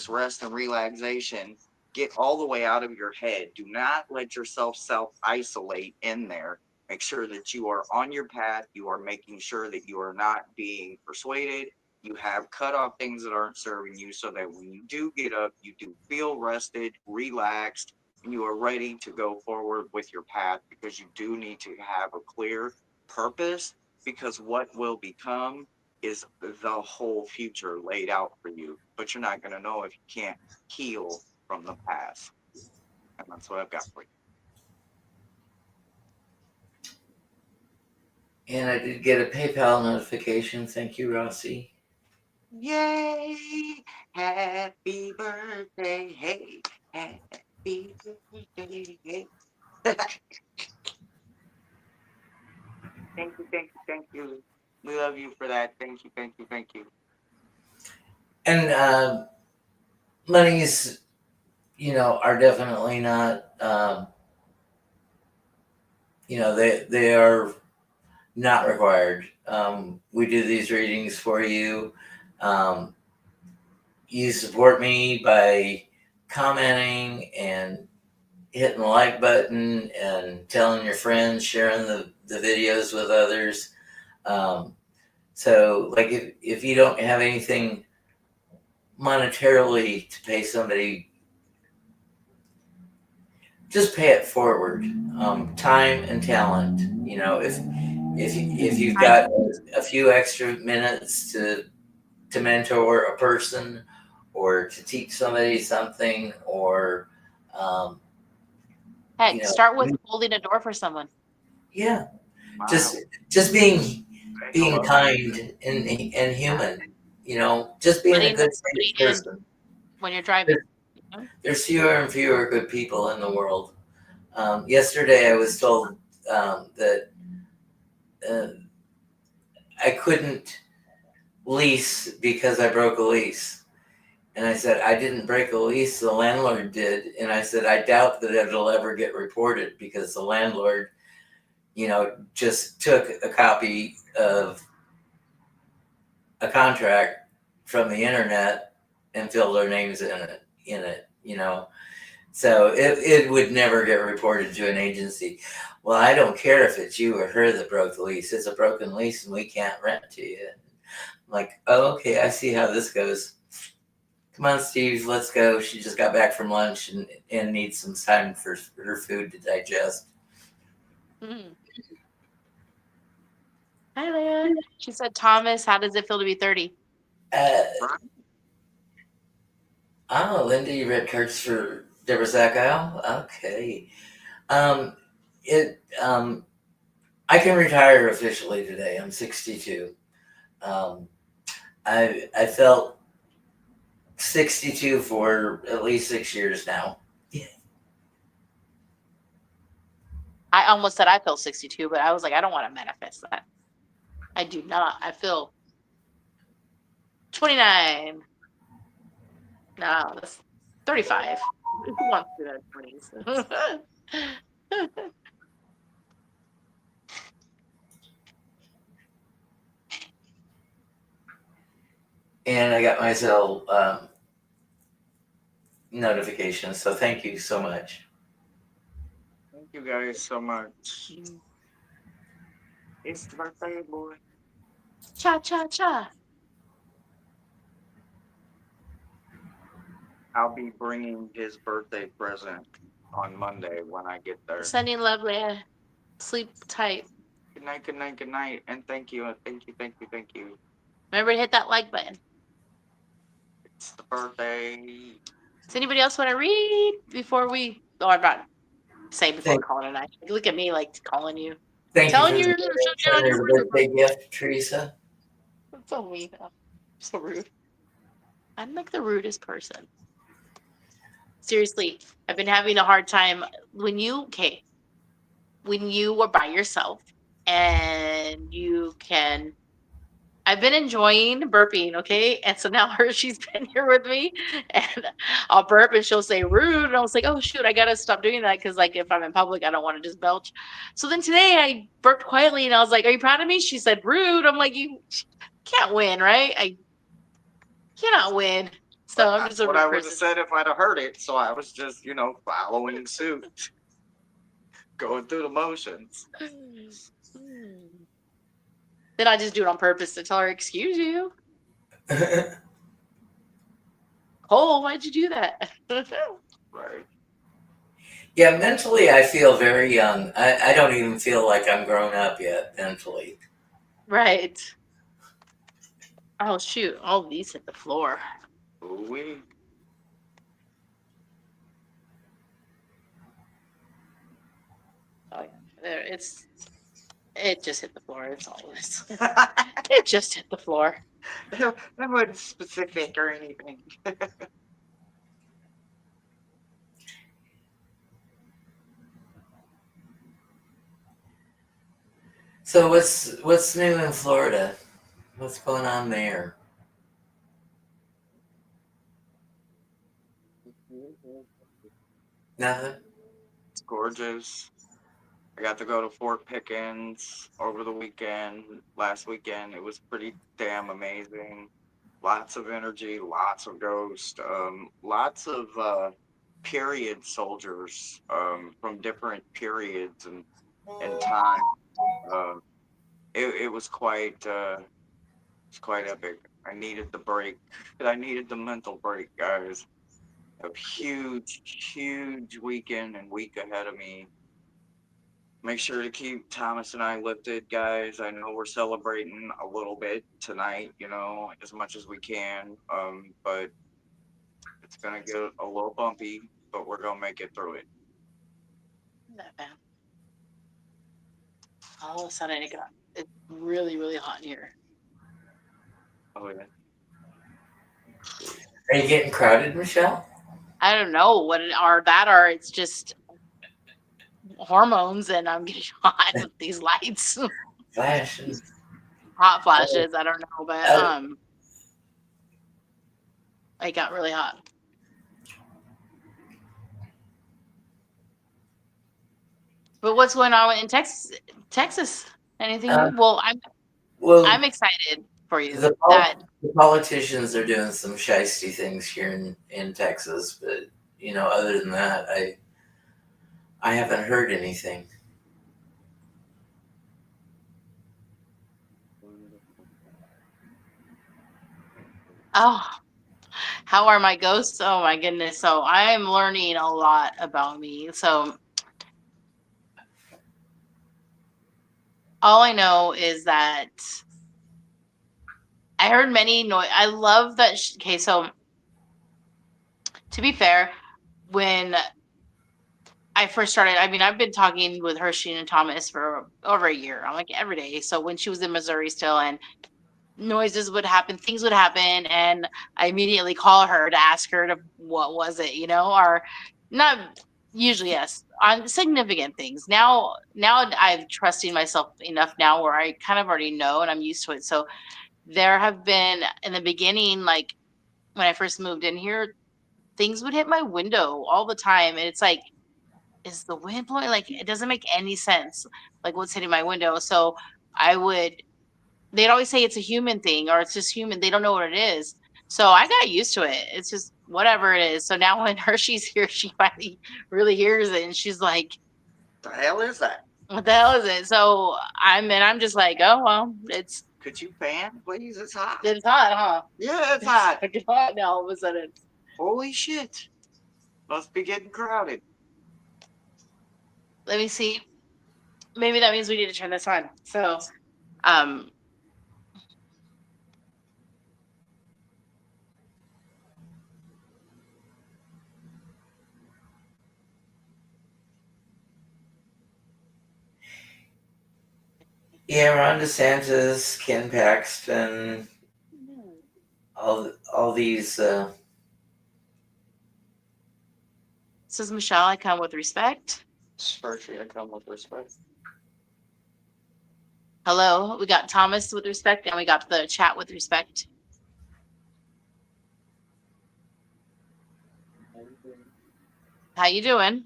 rest and relaxation, get all the way out of your head. Do not let yourself self isolate in there. Make sure that you are on your path. You are making sure that you are not being persuaded. You have cut off things that aren't serving you, so that when you do get up, you do feel rested, relaxed, and you are ready to go forward with your path, because you do need to have a clear purpose, because what will become is the whole future laid out for you. But you're not going to know if you can't heal from the past. And that's what I've got for you. And I did get a PayPal notification. Thank you, Rossi. Yay! Happy birthday! Hey, happy birthday! Hey. Thank you, thank you, thank you. We love you for that. Thank you, thank you, thank you. And monies, are definitely not, they are not required. We do these readings for you. You support me by commenting and hitting the like button and telling your friends, sharing the videos with others. So like if you don't have anything monetarily to pay somebody, just pay it forward. Time and talent. If you've got a few extra minutes to mentor a person, or to teach somebody something, or Heck, start with holding a door for someone. yeah, Wow. just being Hello. kind and human. Just being a good person. When you're driving. There's fewer and fewer good people in the world. Yesterday, I was told that I couldn't lease because I broke a lease. And I said, I didn't break a lease, the landlord did. And I said, I doubt that it'll ever get reported, because the landlord, just took a copy of a contract from the internet and filled their names in it. So it would never get reported to an agency. Well, I don't care if it's you or her that broke the lease. It's a broken lease and we can't rent to you. I'm like, oh, okay, I see how this goes. Come on, Steve, let's go. She just got back from lunch and needs some time for her food to digest. Mm. Hi, Leah. She said, Thomas, how does it feel to be 30? Oh, Linda, you read cards for Deborah Sackow? Okay. I can retire officially today. I'm 62. I felt 62 for at least 6 years now. I almost said I feel 62, but I was like, I don't want to manifest that. I do not. I feel 29. No, that's 35. Who wants to do that in 20s? And I got myself notifications, so thank you so much. Thank you guys so much. It's the birthday boy. Cha cha cha. I'll be bringing his birthday present on Monday when I get there. Sending love, Leah. Sleep tight. Good night, good night, good night. And thank you, thank you, thank you, thank you. Remember to hit that like button. It's the birthday. Does anybody else want to read before we? Oh, I'm not saying before calling a night. Look at me like calling you. Thank Telling you you for your birthday gift, Teresa. That's so mean. So rude. I'm like the rudest person. Seriously, I've been having a hard time when you were by yourself and you can. I've been enjoying burping, okay? And so now she's been here with me and I'll burp and she'll say rude. And I was like, oh shoot, I gotta stop doing that because like if I'm in public, I don't want to just belch. So then today I burped quietly and I was like, are you proud of me? She said rude. I'm like, you can't win, right? I cannot win. So But I'm just that's a what rude I would have person. said if I'd have heard it. So I was just, following suit, going through the motions. Then I just do it on purpose to tell her, excuse you. Cole, why'd you do that? Right. Yeah, mentally I feel very young. I don't even feel like I'm grown up yet mentally. Right. Oh shoot, all these hit the floor. Ooh-wee. Oh yeah. There it just hit the floor. It's all this. It just hit the floor. That wasn't specific or anything. So what's new in Florida? What's going on there? Nothing. It's gorgeous. I got to go to Fort Pickens over the weekend. Last weekend, it was pretty damn amazing. Lots of energy, lots of ghosts, lots of period soldiers from different periods and time. Uh, it was quite epic. I needed the break. I needed the mental break, guys. A huge, huge weekend and week ahead of me. Make sure to keep Thomas and I lifted, guys. I know we're celebrating a little bit tonight, as much as we can. But it's gonna get a little bumpy, but we're gonna make it through it. Not bad. All of a sudden it's really, really hot in here. Oh yeah. Are you getting crowded, Michelle? I don't know what it are that or it's just hormones and I'm getting hot with these lights. Flashing. Hot flashes. I don't know, but Uh, it got really hot. But what's going on in Texas? Anything new? Well, well, I'm excited for you the that politicians are doing some shisty things here in Texas, but other than that, I haven't heard anything. oh, how are my ghosts? Oh my goodness. So I'm learning a lot about me. So all I know is that I heard many noise. I love that. Okay, so to be fair, when I first started, I mean, I've been talking with Hershey and Thomas for over a year. I'm like every day. So when she was in Missouri still, and noises would happen, things would happen, and I immediately call her to ask her to what was it, or not usually yes on significant things. Now I'm trusting myself enough now where I kind of already know and I'm used to it. So there have been in the beginning, like when I first moved in here, things would hit my window all the time, and it's like, is the wind blowing? Like it doesn't make any sense. Like what's hitting my window? So I would they'd always say it's a human thing or it's just human. They don't know what it is. So I got used to it. It's just whatever it is. So now when Hershey's here, she finally really hears it and she's like, The hell is that? what the hell is it? So I'm just like, oh well, Could you fan, please? It's hot. it's hot, huh? Yeah, it's hot. It's hot now all of a sudden. Holy shit. Must be getting crowded. Let me see. Maybe that means we need to turn this on. So um Yeah, Ron DeSantis, Ken Paxton, all these This is Michelle. I come with respect. Spershie, I come with respect. Hello. We got Thomas with respect, and we got the chat with respect. How you doing?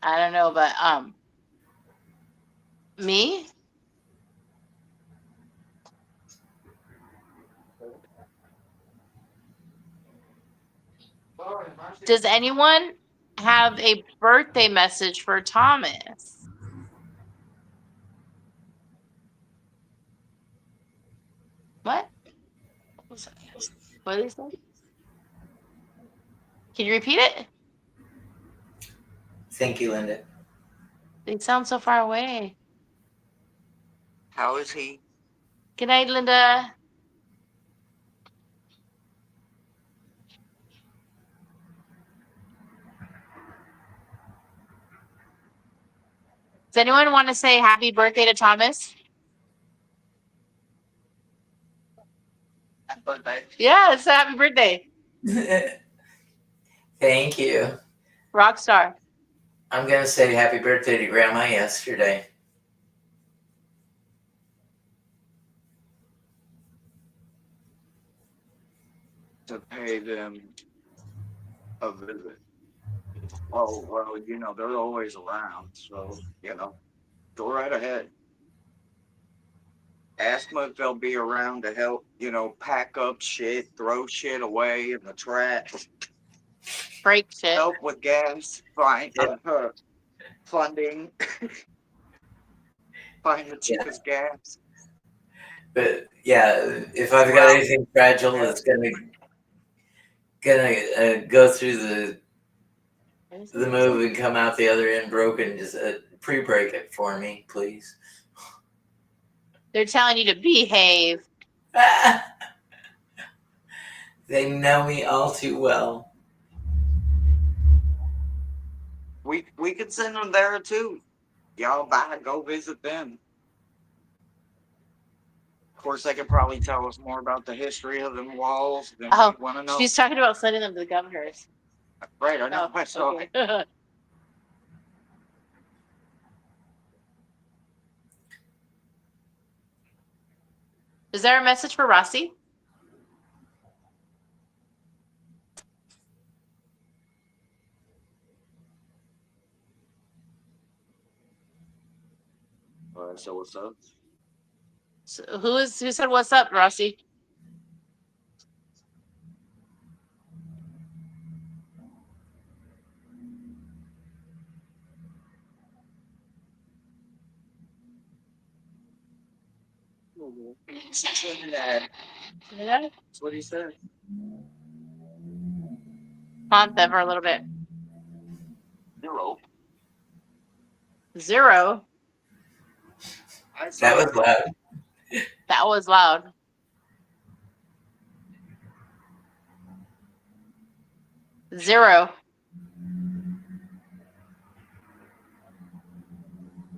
I don't know, but me? Does anyone have a birthday message for Thomas? What? What did he say? Can you repeat it? Thank you, Linda. They sound so far away. How is he? Good night, Linda. Does anyone want to say happy birthday to Thomas? Happy birthday. Yeah, it's a happy birthday. Thank you. Rockstar. I'm going to say happy birthday to Grandma yesterday. To pay them a visit. Oh, well, you know, they're always around, so, you know, go right ahead. Ask them if they'll be around to help, you know, pack up shit, throw shit away in the trash, Break shit. help with gas, funding, find the cheapest gas. But yeah, if I've got anything fragile that's gonna go through the move and come out the other end broken, just pre-break it for me, please. They're telling you to behave. They know me all too well. We could send them there too. Y'all go visit them. Of course, they could probably tell us more about the history of them walls than we want to know. She's talking about sending them to the governor's. Right, I know. I saw it. Okay. Is there a message for Rossi? So what's up? So who said what's up, Rossi? That's what he said. Pont them for a little bit. 0. Zero. That was loud. That was loud. Zero.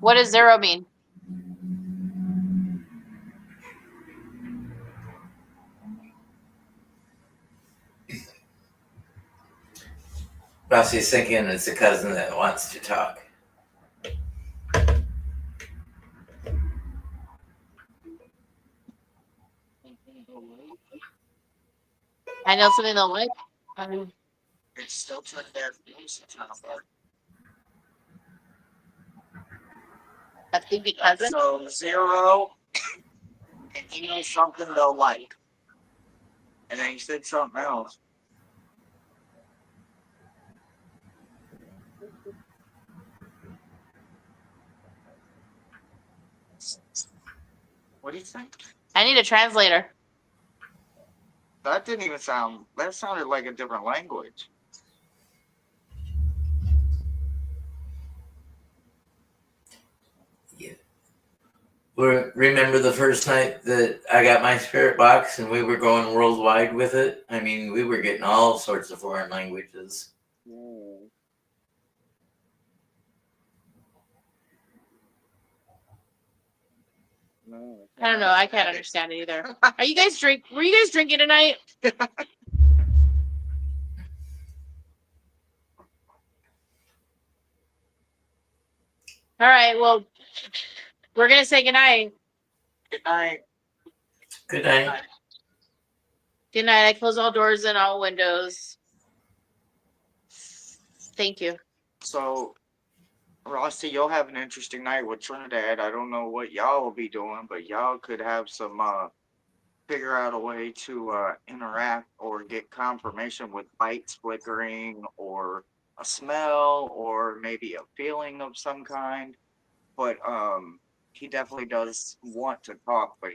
What does zero mean? Rossi's thinking it's a cousin that wants to talk. I know something they'll like. It's still trying to I think the cousin. So 0, and he knows something they'll like. And then he said something else. What do you think? I need a translator. That didn't even sound. That sounded like a different language. Yeah. Remember the first night that I got my spirit box and we were going worldwide with it? I mean, we were getting all sorts of foreign languages. No. I don't know. I can't understand it either. Were you guys drinking tonight? All right. Well, we're gonna say goodnight. Good night. Good night. Good night. I close all doors and all windows. Thank you. So, Rossi, you'll have an interesting night with Trinidad. I don't know what y'all will be doing, but y'all could have some figure out a way to interact or get confirmation with lights flickering or a smell or maybe a feeling of some kind. But he definitely does want to talk, but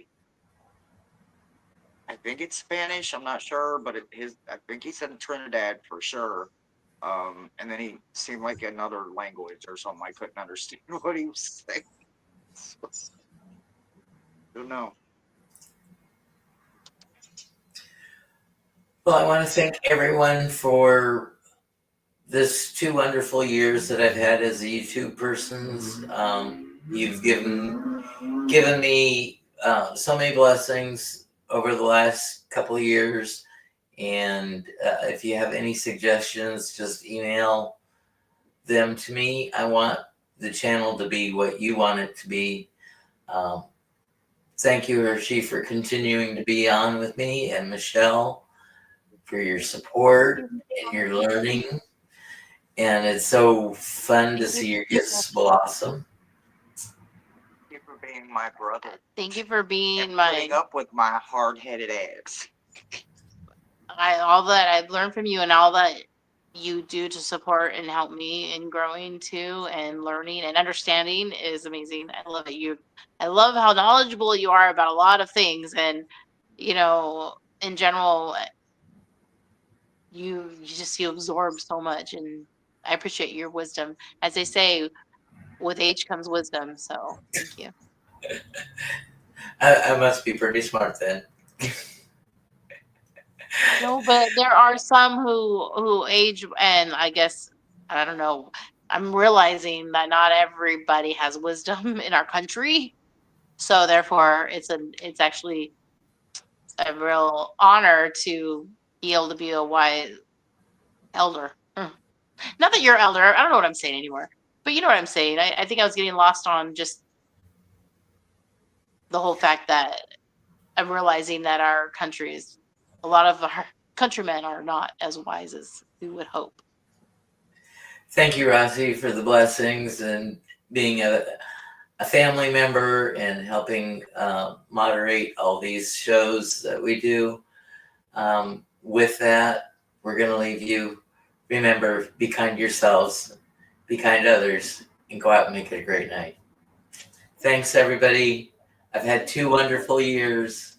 I think it's Spanish. I'm not sure, but I think he said Trinidad for sure. And then he seemed like another language or something. I couldn't understand what he was saying. So, don't know. Well, I want to thank everyone for this 2 wonderful years that I've had as a YouTube person. You've given me so many blessings over the last couple of years. And if you have any suggestions, just email them to me. I want the channel to be what you want it to be. Thank you, Hershey, for continuing to be on with me, and Michelle for your support and your learning. And it's so fun to see your gifts blossom. Thank you for being my brother. Thank you for being And my putting up with my hard-headed ass. all that I've learned from you and all that you do to support and help me in growing too and learning and understanding is amazing. I love it. I love how knowledgeable you are about a lot of things, and in general, you absorb so much, and I appreciate your wisdom. As they say, with age comes wisdom. So thank you. I must be pretty smart then. No, but there are some who age, and I guess I don't know. I'm realizing that not everybody has wisdom in our country, so therefore it's actually a real honor to be able to be a wise elder. Not that you're elder. I don't know what I'm saying anymore, but you know what I'm saying. I think I was getting lost on just the whole fact that I'm realizing that our country is a lot of our countrymen are not as wise as we would hope. Thank you, Rossi, for the blessings and being a family member and helping moderate all these shows that we do. With that, we're going to leave you. Remember, be kind to yourselves, be kind to others, and go out and make it a great night. Thanks, everybody. I've had 2 wonderful years.